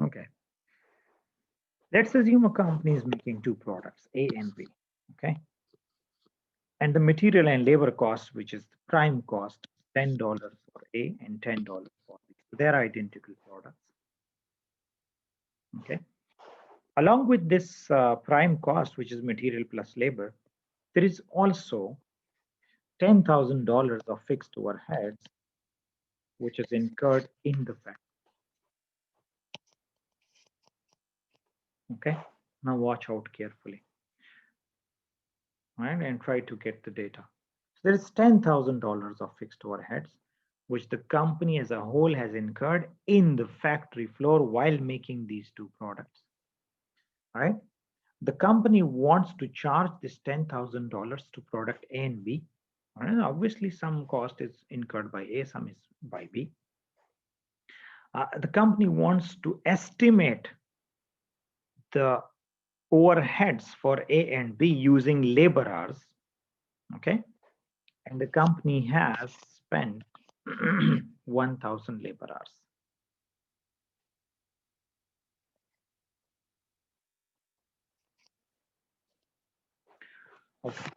Okay. Let's assume a company is making two products, A and B, okay? And the material and labor cost, which is the prime cost, $10 for A and $10 for B. They're identical products, okay? Along with this prime cost, which is material plus labor, there is also $10,000 of fixed overheads, which is incurred in the factory. Okay, now watch out carefully, right? And try to get the data. So there is $10,000 of fixed overheads, which the company as a whole has incurred in the factory floor while making these two products, right? The company wants to charge this $10,000 to product A and B. And obviously, some cost is incurred by A, some is by B. The company wants to estimate the overheads for A and B using labor hours, okay? And the company has spent 1,000 labor hours. Okay.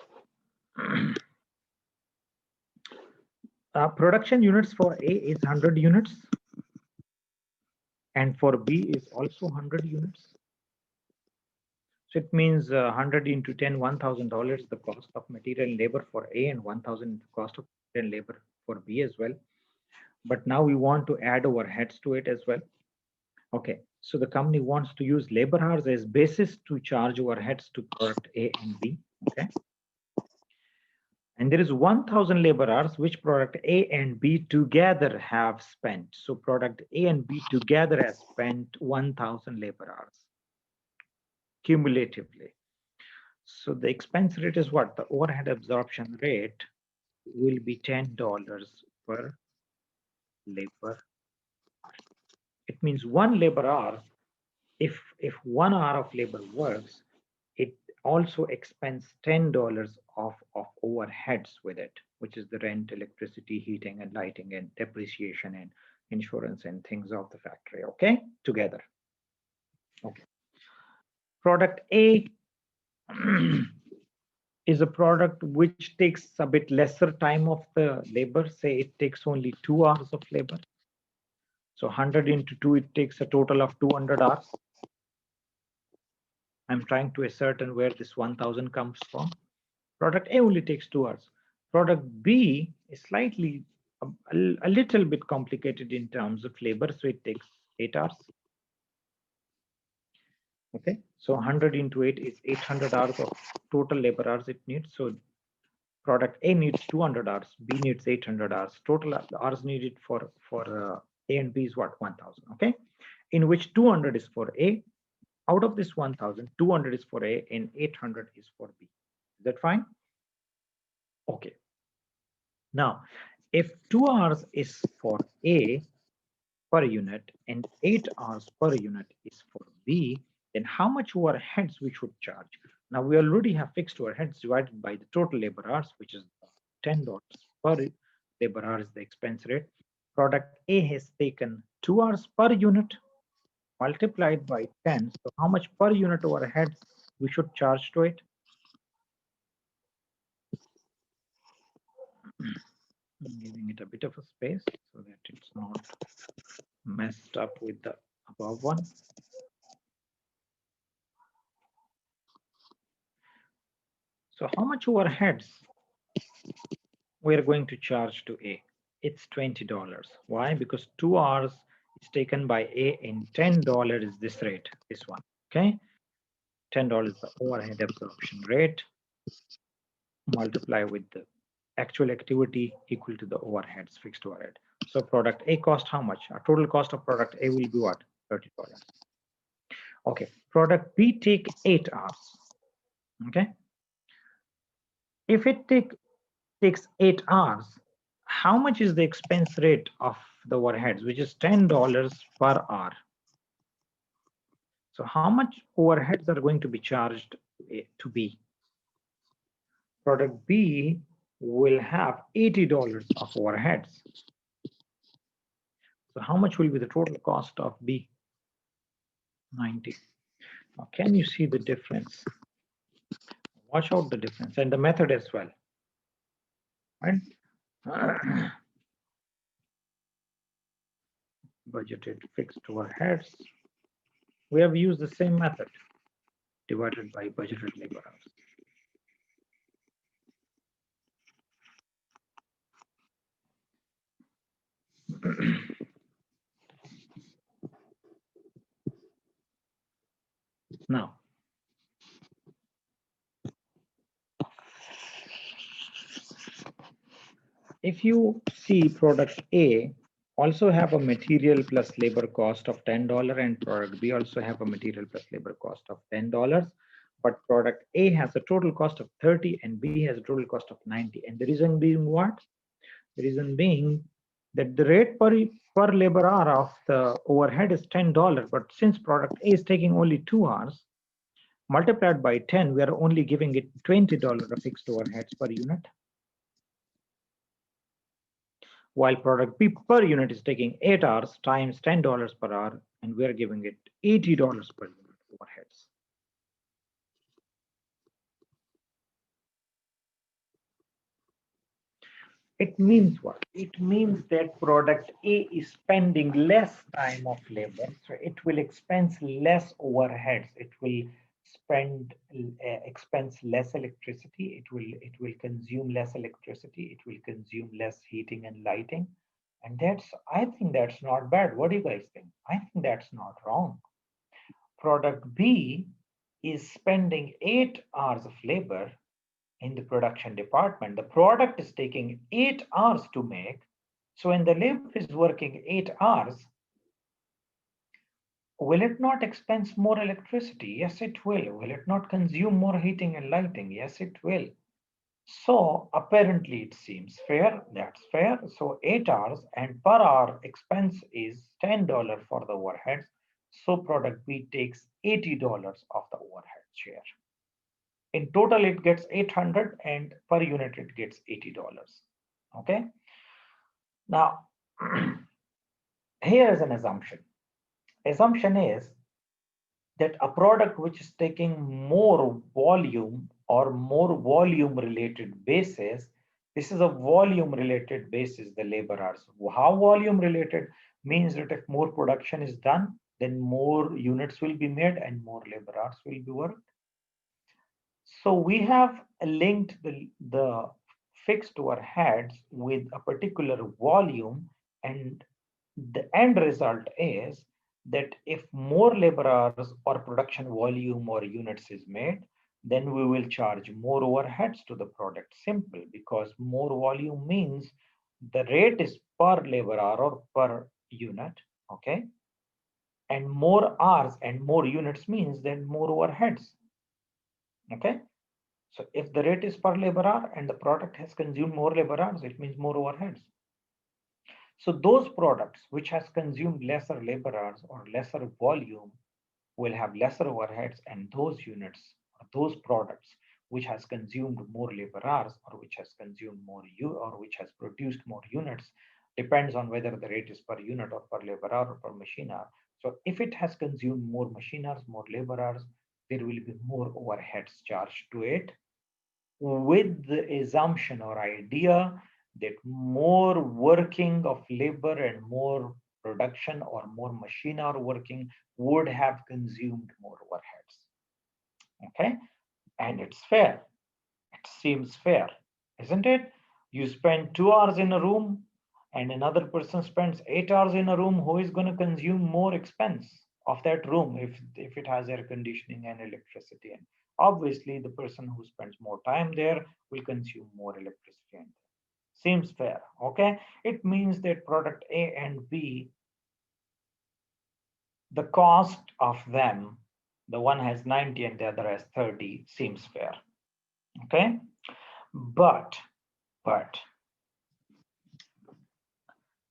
Production units for A is 100 units, and for B is also 100 units. So it means 100 into 10, $1,000 the cost of material and labor for A, and 1,000 the cost of material and labor for B as well. But now we want to add overheads to it as well. Okay, so the company wants to use labor hours as basis to charge overheads to product A and B. Okay. And there is 1,000 labor hours which product A and B together have spent. So product A and B together has spent 1,000 labor hours cumulatively. So the expense rate is what? The overhead absorption rate will be $10 per labor hour. It means one labor hour, if 1 hour of labor works, it also expends $10 of overheads with it, which is the rent, electricity, heating and lighting and depreciation and insurance and things of the factory, okay, together. Okay. Product A is a product which takes a bit lesser time of the labor. Say it takes only 2 hours of labor. So 100 into 2, it takes a total of 200 hours. I'm trying to ascertain where this 1,000 comes from. Product A only takes 2 hours. Product B is slightly a little bit complicated in terms of labor, so it takes 8 hours. Okay, so 100 into 8 is 800 hours of total labor hours it needs. So product A needs 200 hours, B needs 800 hours. Total hours needed for A and B is what? 1,000. Okay, in which 200 is for A. Out of this 1,000, 200 is for A and 800 is for B. Is that fine? Okay. Now, if 2 hours is for A per unit and 8 hours per unit is for B, then how much overheads we should charge? Now we already have fixed overheads divided by the total labor hours, which is $10 per labor hour is the expense rate. Product A has taken 2 hours per unit multiplied by 10. So how much per unit overhead we should charge to it? I'm giving it a bit of a space so that it's not messed up with the above one. So how much overheads we're going to charge to A? It's $20. Why? Because 2 hours is taken by A and $10 is this rate, this one. Okay, $10 is the overhead absorption rate. Multiply with the actual activity equal to the overheads, fixed overhead. So product A cost how much? Our total cost of product A will be what? $30. Okay, product B take 8 hours. Okay, if it takes 8 hours, how much is the expense rate of the overheads, which is $10 per hour? So how much overheads are going to be charged to B? Product B will have $80 of overheads. So how much will be the total cost of B? 90. Now, can you see the difference? Watch out the difference and the method as well. Right? Budgeted fixed overheads. We have used the same method divided by budgeted labor hours. Now, if you see product A also have a material plus labor cost of $10 and product B also have a material plus labor cost of $10, but product A has a total cost of 30 and B has a total cost of 90. And the reason being what? The reason being that the rate per labor hour of the overhead is $10, but since product A is taking only 2 hours, multiplied by 10, we are only giving it $20 of fixed overheads per unit. While product B per unit is taking 8 hours times $10 per hour, and we are giving it $80 per unit overheads. It means what? It means that product A is spending less time of labor, so it will expense less overheads. It will expense less electricity. It will consume less electricity. It will consume less heating and lighting, and I think that's not bad. What do you guys think? I think that's not wrong. Product B is spending 8 hours of labor in the production department. The product is taking 8 hours to make. So when the labor is working 8 hours, will it not expense more electricity? Yes, it will. Will it not consume more heating and lighting? Yes, it will. So apparently it seems fair. That's fair. So 8 hours and per hour expense is $10 for the overheads. So product B takes $80 of the overhead share. In total, it gets 800 and per unit, it gets $80. Okay. Now, here is an assumption. Assumption is that a product which is taking more volume or more volume related basis, this is a volume related basis, the labor hours. How volume related? Means that if more production is done, then more units will be made and more labor hours will be worked. So we have linked the fixed overheads with a particular volume, and the end result is that if more labor hours or production volume or units is made, then we will charge more overheads to the product. Simple, because more volume means the rate is per labor hour or per unit, okay? And more hours and more units means then more overheads, okay? So if the rate is per labor hour and the product has consumed more labor hours, it means more overheads. So those products which has consumed lesser labor hours or lesser volume will have lesser overheads, and those units, those products which has consumed more labor hours or which has consumed more or which has produced more units, depends on whether the rate is per unit or per labor hour or per machine hour. So if it has consumed more machine hours, more labor hours, there will be more overheads charged to it, with the assumption or idea that more working of labor and more production or more machine hour working would have consumed more overheads. Okay, and it's fair. It seems fair, isn't it? You spend 2 hours in a room and another person spends 8 hours in a room. Who is going to consume more expense of that room if it has air conditioning and electricity? And obviously, the person who spends more time there will consume more electricity. And seems fair. Okay, it means that product A and B, the cost of them, the one has 90 and the other has 30, seems fair. Okay, but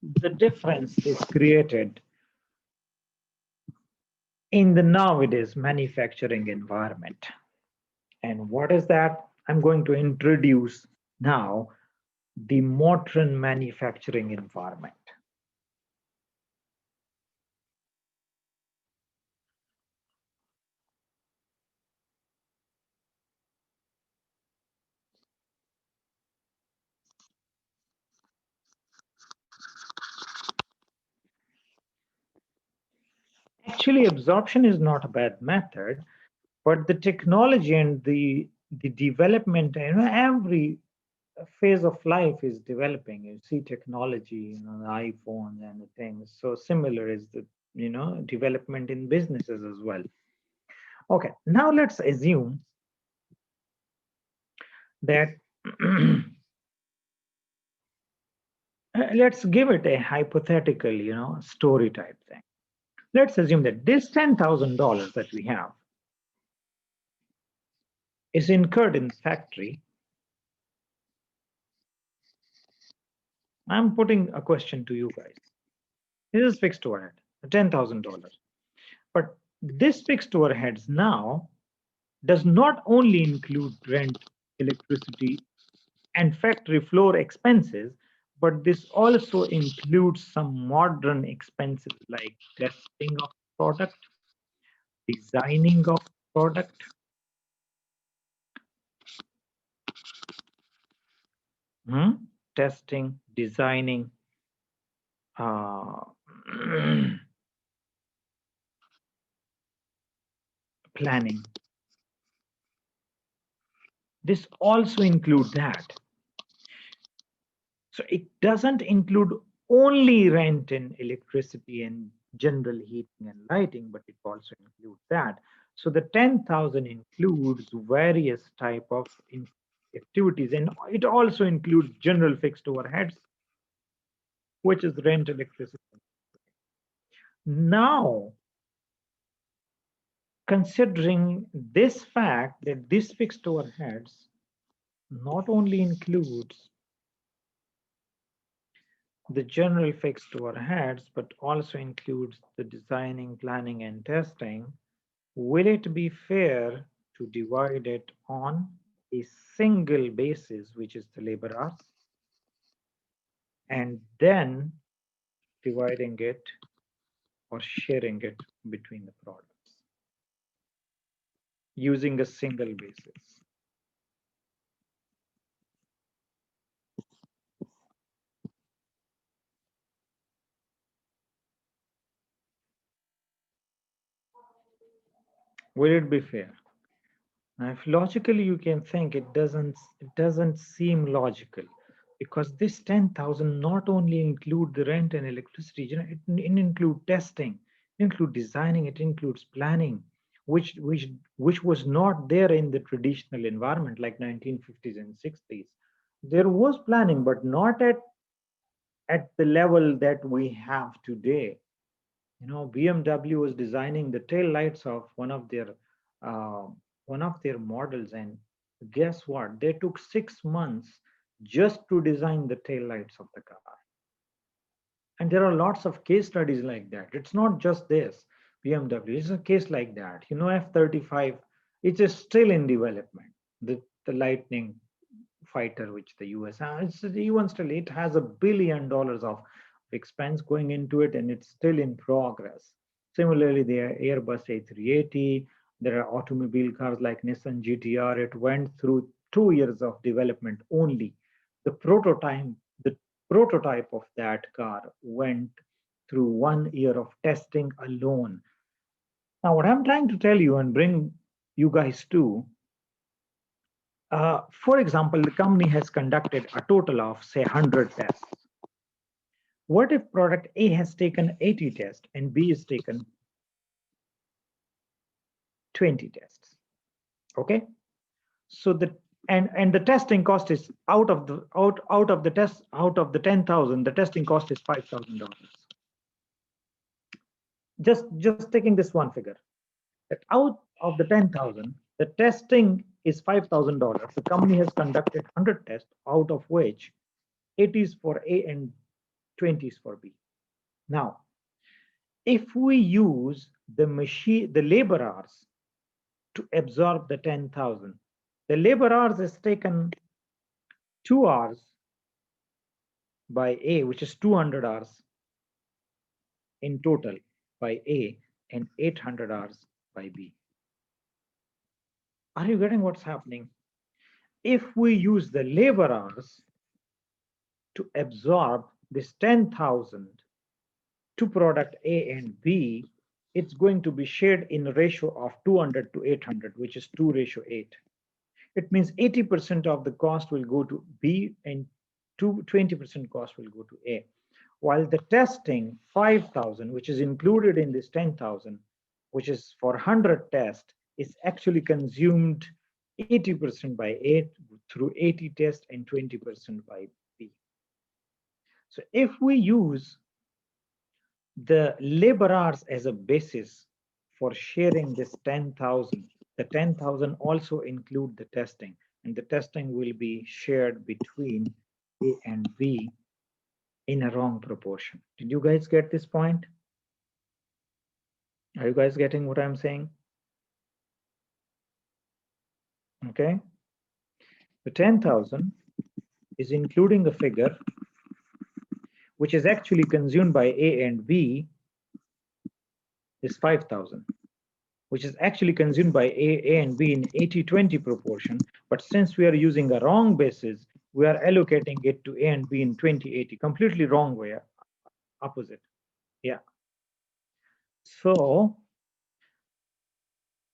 the difference is created in the nowadays manufacturing environment. And what is that? I'm going to introduce now the modern manufacturing environment. Actually, absorption is not a bad method, but the technology and the development, every phase of life is developing. You see technology, the iPhones and the things. So similar is the development in businesses as well. Okay, now let's assume that let's give it a hypothetical, story type thing. Let's assume that this $10,000 that we have is incurred in the factory. I'm putting a question to you guys. This is fixed overhead, $10,000. But this fixed overheads now does not only include rent, electricity, and factory floor expenses, but this also includes some modern expenses like testing of product, designing of product, testing, designing, planning. This also includes that. So it doesn't include only rent and electricity and general heating and lighting, but it also includes that. So the 10,000 includes various type of activities, and it also includes general fixed overheads, which is rent, electricity. Now, considering this fact that this fixed overheads not only includes the general fixed overheads, but also includes the designing, planning, and testing, will it be fair to divide it on a single basis, which is the labor hours, and then dividing it or sharing it between the products using a single basis? Will it be fair? Now, if logically you can think, it doesn't seem logical, because this 10,000 not only include the rent and electricity, it include testing, it include designing, it includes planning, which was not there in the traditional environment like 1950s and 60s. There was planning, but not at the level that we have today. BMW was designing the tail lights of uh, one of their models, and guess what? They took 6 months just to design the tail lights of the car. And there are lots of case studies like that. It's not just this BMW. It's a case like that. F-35. It is still in development. The Lightning fighter, which the US has, even still, it has $1 billion of expense going into it, and it's still in progress. Similarly, the Airbus A380, there are automobile cars like Nissan GTR. It went through 2 years of development only. The prototype prototype of that car went through 1 year of testing alone. Now, what I'm trying to tell you and bring you guys to, for example, the company has conducted a total of, say, 100 tests. What if product A has taken 80 tests and B has taken 20 tests? Okay, so the testing cost is out of the 10,000, the testing cost is $5,000. Just taking this one figure, that out of the 10,000, the testing is $5,000. The company has conducted 100 tests, out of which 80 is for A and 20 is for B. Now, if we use the labor hours to absorb the 10,000, the labor hours is taken 2 hours by A, which is 200 hours in total by A, and 800 hours by B. Are you getting what's happening? If we use the labor hours to absorb this 10,000 to product A and B, it's going to be shared in a ratio of 200 to 800, which is 2:8. It means 80% of the cost will go to B and 20% cost will go to A. While the testing 5,000, which is included in this 10,000, which is for 100 tests, is actually consumed 80% by A through 80 tests and 20% by B. So if we use the labor hours as a basis for sharing this 10,000, the 10,000 also include the testing, and the testing will be shared between A and B in a wrong proportion. Did you guys get this point? Are you guys getting what I'm saying? Okay. The 10,000 is including a figure which is actually consumed by A and B is 5,000, which is actually consumed by A and B in 80-20 proportion. But since we are using a wrong basis, we are allocating it to A and B in 20-80, completely wrong way, opposite. Yeah. So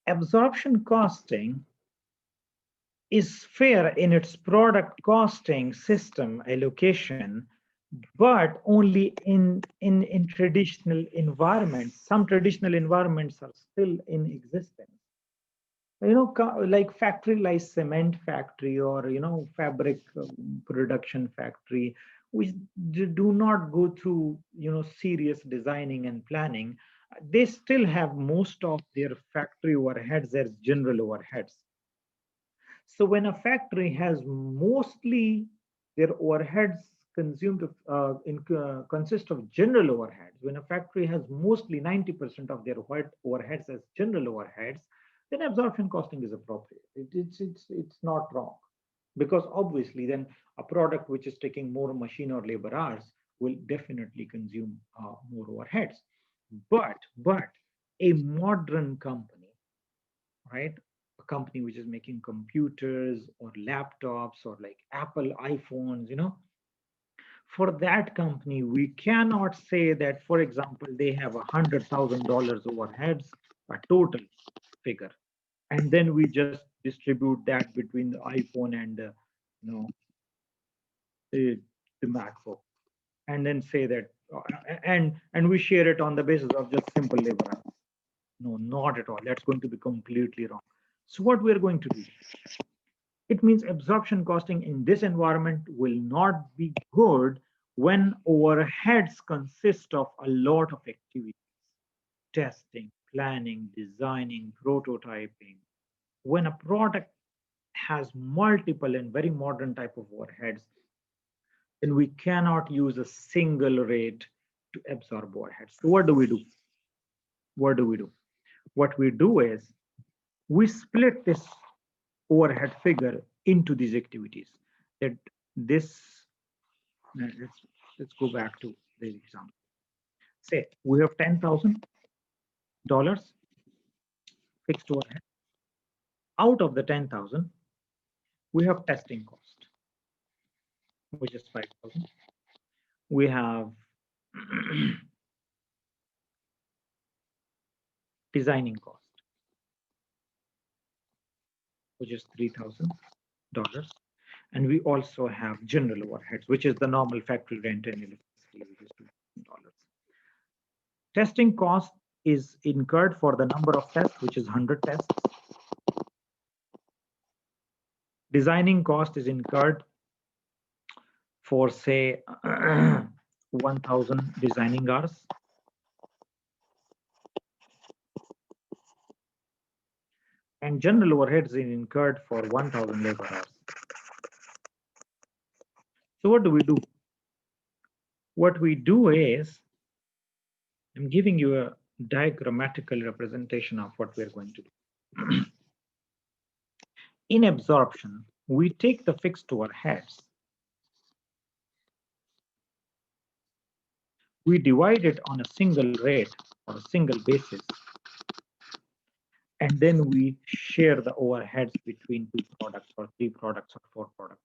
absorption costing is fair in its product costing system allocation, but only in traditional environments. Some traditional environments are still in existence. You know, like factory like cement factory or, you know, fabric production factory, which do not go through, you know, serious designing and planning. They still have most of their factory overheads as general overheads. So when a factory has mostly their overheads consumed consist of general overheads, when a factory has mostly 90% of their overheads as general overheads, then absorption costing is appropriate. It's not wrong, because obviously then a product which is taking more machine or labor hours will definitely consume more overheads. But a modern company, right? A company which is making computers or laptops or like Apple iPhones, you know, for that company, we cannot say that, for example, they have $100,000 overheads, a total figure, and then we just distribute that between the iPhone and you know, the MacBook, and then say that, and we share it on the basis of just simple labor hours. No, not at all. That's going to be completely wrong. So what we're going to do, it means absorption costing in this environment will not be good when overheads consist of a lot of activities: testing, planning, designing, prototyping. When a product has multiple and very modern type of overheads, then we cannot use a single rate to absorb overheads. So what do we do? What do we do? What we do is we split this overhead figure into these activities. That this, let's go back to the example. Say we have $10,000 fixed overhead. Out of the 10,000, we have testing cost, which is 5,000. we have designing cost, which is $3,000. And we also have general overheads, which is the normal factory rent and electricity, which is $2,000. Testing cost is incurred for the number of tests, which is 100 tests. Designing cost is incurred for, say, 1,000 designing hours. And general overheads is incurred for 1,000 labor hours. So what do we do? What we do is, I'm giving you a diagrammatical representation of what we're going to do. In absorption, we take the fixed overheads, we divide it on a single rate or a single basis, and then we share the overheads between 2 products or 3 products or 4 products.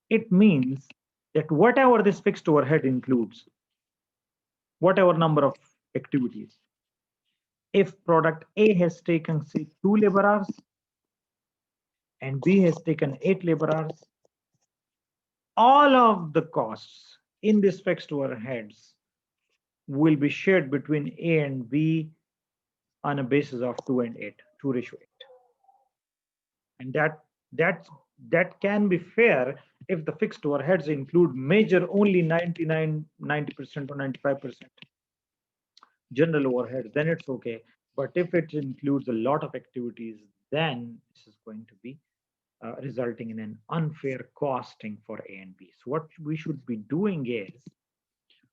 It means that whatever this fixed overhead includes, whatever number of activities, if product A has taken, say, 2 labor hours and B has taken 8 labor hours, all of the costs in this fixed overheads will be shared between A and B on a basis of 2 and 8, 2:8. And that can be fair if the fixed overheads include major only 90% or 95% general overheads, then it's okay. But if it includes a lot of activities, then this is going to be resulting in an unfair costing for A and B. So what we should be doing is,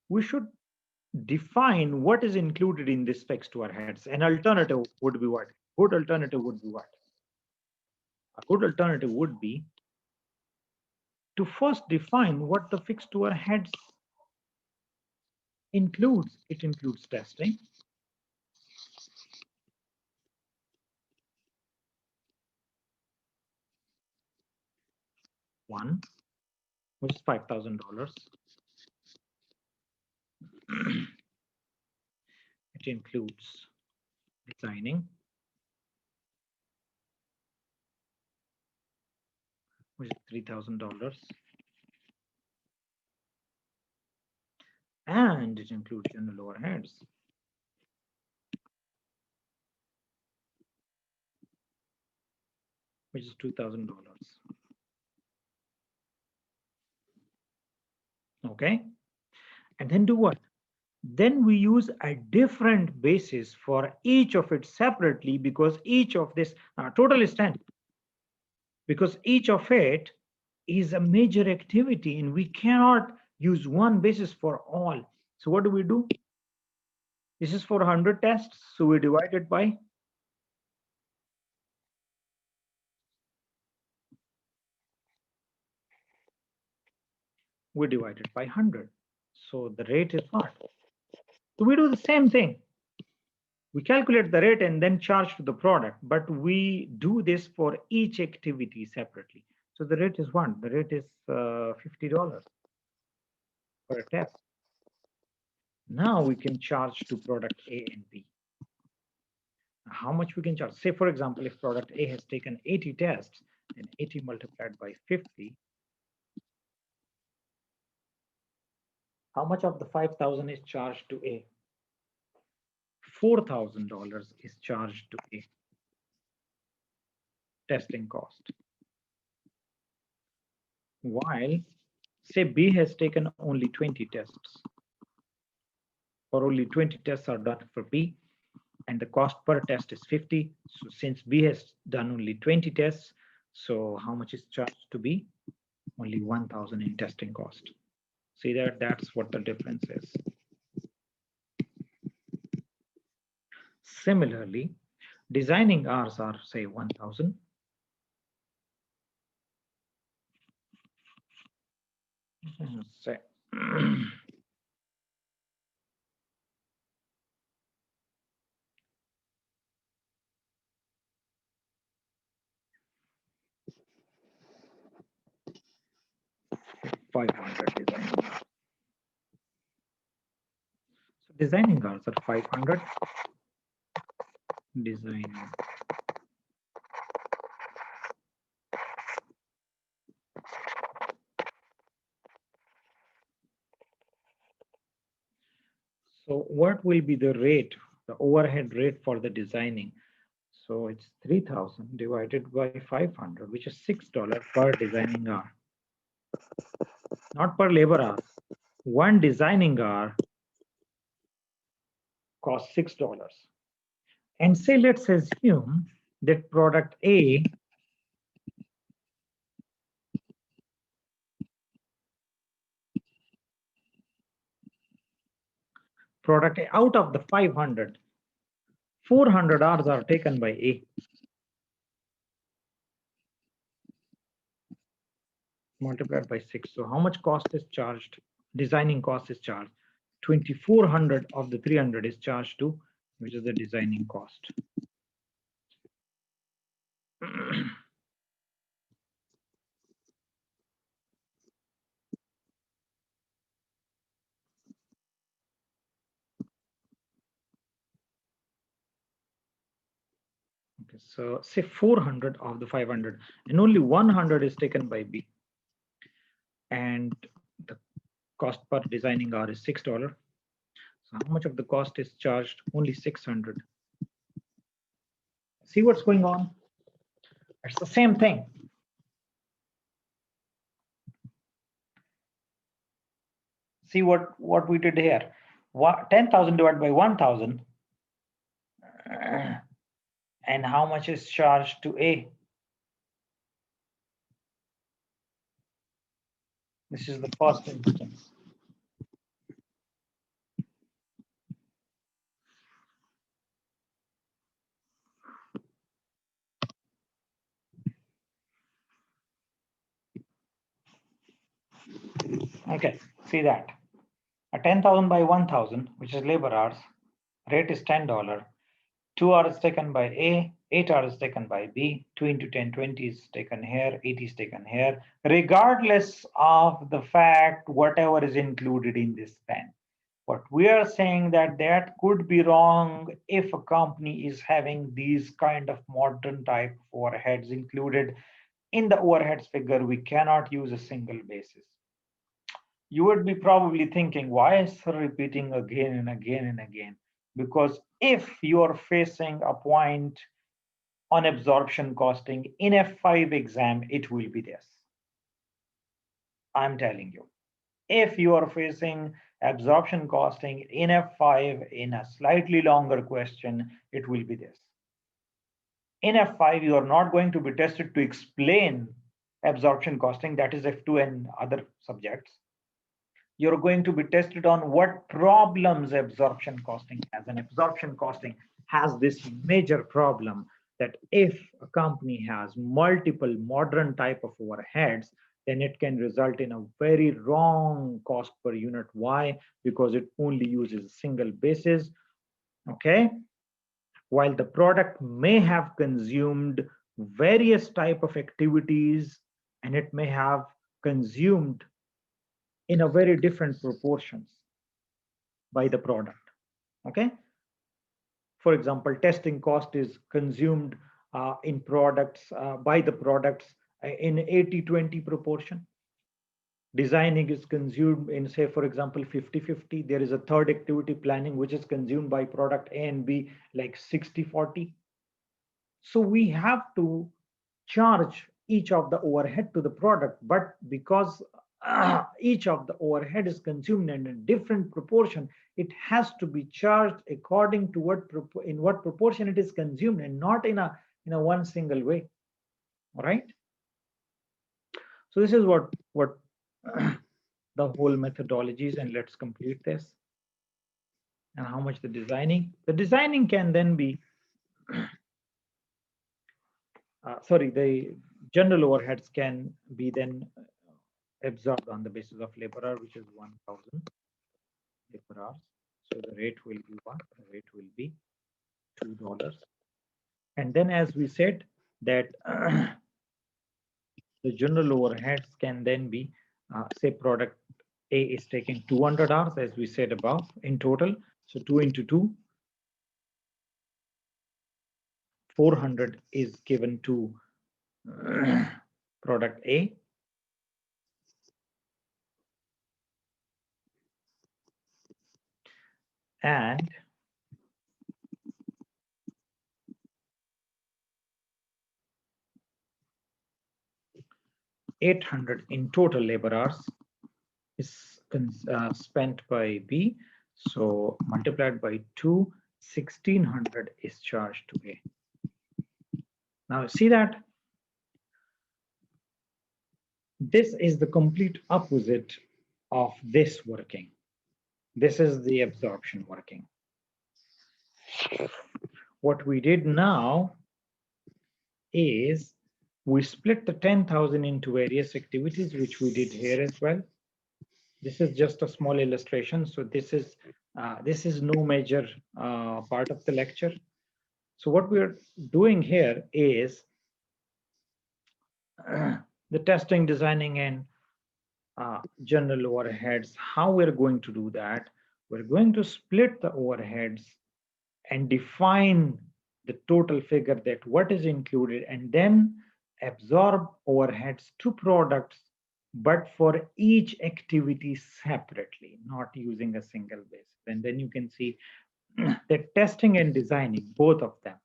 we should define what is included in this fixed overheads. An alternative would be what? Good alternative would be what? A good alternative would be to first define what the fixed overheads includes. It includes testing, one, which is $5,000. It includes designing, which is $3,000. And it includes general overheads, which is $2,000. Okay. And then do what? Then we use a different basis for each of it separately, because each of this total is 10. Because each of it is a major activity and we cannot use one basis for all. So what do? This is for 100 tests. So we divide it by we divide it by 100. So the rate is what? So we do the same thing. We calculate the rate and then charge to the product, but we do this for each activity separately. So the rate is what? The rate is $50 for a test. Now we can charge to product A and B. How much we can charge? Say, for example, if product A has taken 80 tests, then 80 multiplied by 50, how much of the 5,000 is charged to A? $4,000 is charged to A. Testing cost. While, say, B has taken only 20 tests, or only 20 tests are done for B, and the cost per test is 50. So since B has done only 20 tests, so how much is charged to B? Only 1,000 in testing cost. See that? That's what the difference is. Similarly, designing hours are, say, 1,000. Say, 500 designing hours. So designing hours are 500. Designing. So what will be the rate, the overhead rate for the designing? So it's 3,000 divided by 500, which is $6 per designing hour. Not per labor hour. One designing hour costs $6. And say, let's assume that product A out of the 500, 400 hours are taken by A. Multiplied by 6. So how much cost is charged? Designing cost is charged. 2,400 of the 300 is charged to, which is the designing cost. Okay, so say 400 of the 500, and only 100 is taken by B. And the cost per designing hour is $6. So how much of the cost is charged? Only 600. See what's going on? It's the same thing. See what we did here. 10,000 divided by 1,000. And how much is charged to A? This is the first instance. Okay, see that. A 10,000 by 1,000, which is labor hours, rate is $10. 2 hours taken by A, 8 hours taken by B, 2 into 10, 20 is taken here, 80 is taken here, regardless of the fact whatever is included in this span. But we are saying that that could be wrong if a company is having these kind of modern type overheads included in the overheads figure. We cannot use a single basis. You would be probably thinking, why is it repeating again and again and again? Because if you are facing a point on absorption costing in F5 exam, it will be this. I'm telling you. If you are facing absorption costing in F5 in a slightly longer question, it will be this. In F5, you are not going to be tested to explain absorption costing, that is F2 and other subjects. You're going to be tested on what problems absorption costing has. And absorption costing has this major problem that if a company has multiple modern type of overheads, then it can result in a very wrong cost per unit. Why? Because it only uses a single basis. Okay. While the product may have consumed various type of activities, and it may have consumed in a very different proportions by the product. Okay. For example, testing cost is consumed in products by the products in 80-20 proportion. Designing is consumed in, say, for example, 50-50. There is a third activity, planning, which is consumed by product A and B like 60-40. So we have to charge each of the overhead to the product, but because each of the overhead is consumed in a different proportion, it has to be charged according to what proportion it is consumed, and not in a one single way. All right. So this is what the whole methodology is, and let's complete this. And how much the designing can then be the general overheads can be then absorbed on the basis of labor hour, which is 1,000 labor hours. So the rate will be what? The rate will be $2. And then, as we said, that the general overheads can then be say product A is taking 200 hours, as we said above, in total. So 2 into 2, 400 is given to product A. And 800 in total labor hours is spent by B. So multiplied by 2, 1600 is charged to A. Now see that this is the complete opposite of this working. This is the absorption working. What we did now is we split the 10,000 into various activities, which we did here as well. This is just a small illustration. So this is no major part of the lecture. So what we're doing here is the testing, designing, and general overheads. How we're going to do that? We're going to split the overheads and define the total figure, that what is included, and then absorb overheads to products, but for each activity separately, not using a single base. And then you can see that testing and designing, both of them,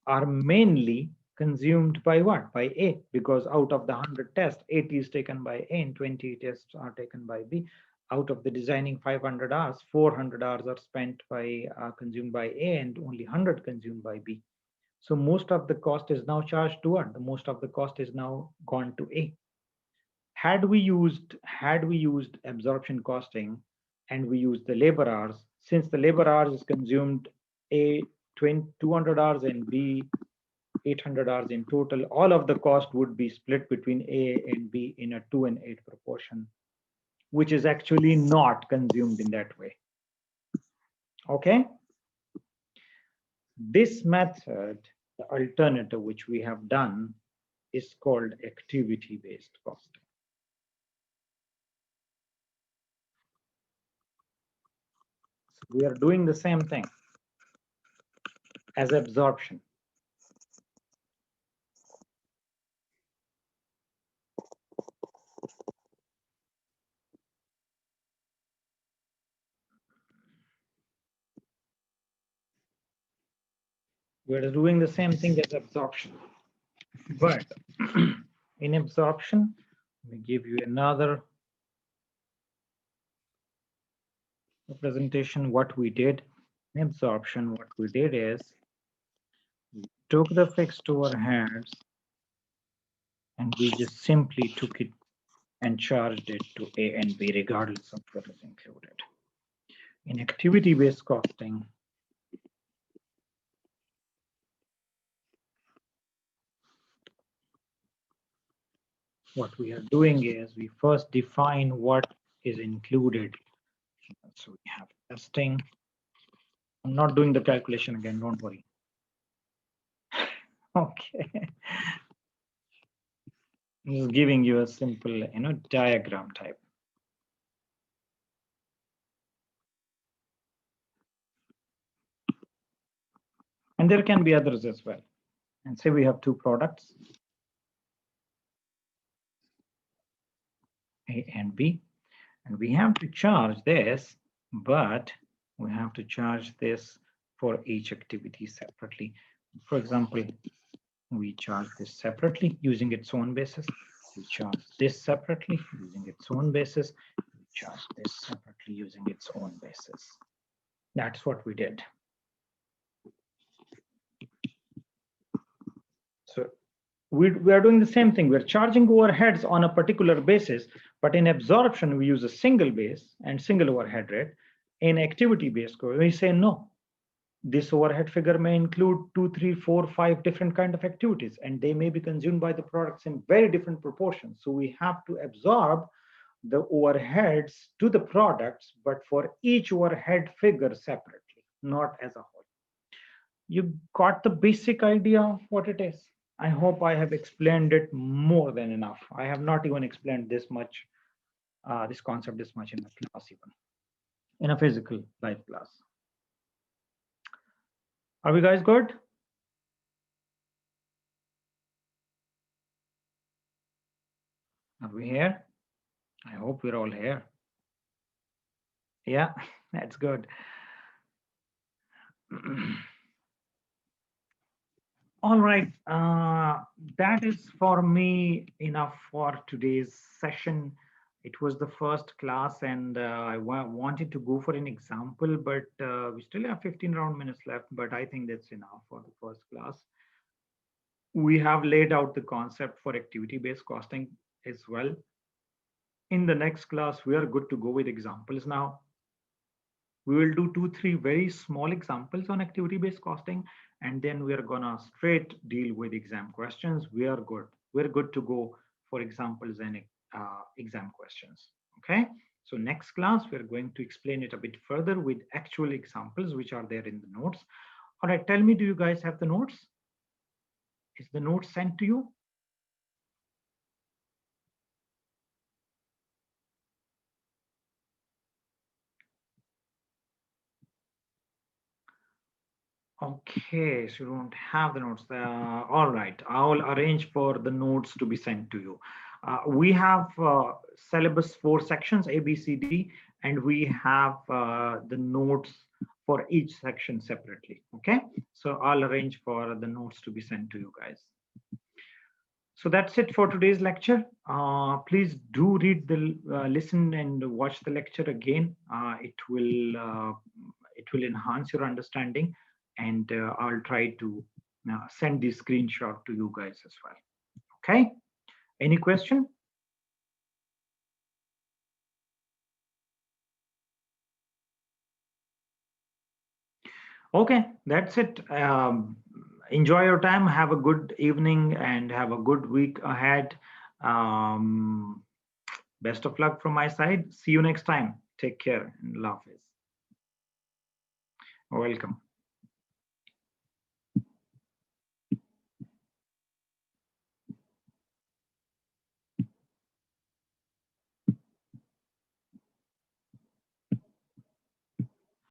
are mainly consumed by what? By A, because out of the 100 tests, 80 is taken by A and 20 tests are taken by B. Out of the designing 500 hours, 400 hours are spent by consumed by A and only 100 consumed by B. So most of the cost is now charged to what? The most of the cost is now gone to A. Had we used absorption costing and we used the labor hours, since the labor hours is consumed A 200 hours and B 800 hours in total, all of the cost would be split between A and B in a 2 and 8 proportion, which is actually not consumed in that way. Okay. This method, the alternative which we have done, is called activity-based costing. So we are doing the same thing as absorption. We're doing the same thing as absorption, but in absorption, we give you another representation. What we did in absorption, what we did is we took the fixed overheads and we just simply took it and charged it to A and B regardless of what is included. In activity-based costing, what we are doing is we first define what is included. So we have testing. I'm not doing the calculation again, don't worry. Okay. I'm giving you a simple, diagram type. And there can be others as well. And say we have two products, A and B, and we have to charge this, but we have to charge this for each activity separately. For example, we charge this separately using its own basis. We charge this separately using its own basis. We charge this separately using its own basis. That's what we did. So we are doing the same thing. We're charging overheads on a particular basis, but in absorption, we use a single base and single overhead rate. In activity-based, we say no. This overhead figure may include 2, 3, 4, 5 different kind of activities, and they may be consumed by the products in very different proportions. So we have to absorb the overheads to the products, but for each overhead figure separately, not as a whole. You got the basic idea of what it is. I hope I have explained it more than enough. I have not even explained this much this concept this much in the class, even in a physical live class. Are we guys good? Are we here? I hope we're all here. Yeah, that's good. All right, that is for me enough for today's session. It was the first class, and I wanted to go for an example, but we still have 15 round minutes left, but I think that's enough for the first class. We have laid out the concept for activity-based costing as well. In the next class, we are good to go with examples now. We will do 2-3 very small examples on activity-based costing, and then we are gonna straight deal with exam questions. We're good to go for examples and exam questions. Okay, so next class we're going to explain it a bit further with actual examples which are there in the notes. All right, tell me, do you guys have the notes? Is the notes sent to you? Okay, so you don't have the notes. All right, I'll arrange for the notes to be sent to you. We have syllabus 4 sections, A, B, C, D, and we have the notes for each section separately. Okay, so I'll arrange for the notes to be sent to you guys. So that's it for today's lecture. Please do read the listen and watch the lecture again. It will enhance your understanding, and I'll try to send this screenshot to you guys as well. Okay. Any question? Okay, that's it. Enjoy your time. Have a good evening and have a good week ahead. Best of luck from my side. See you next time. Take care and love is. Welcome.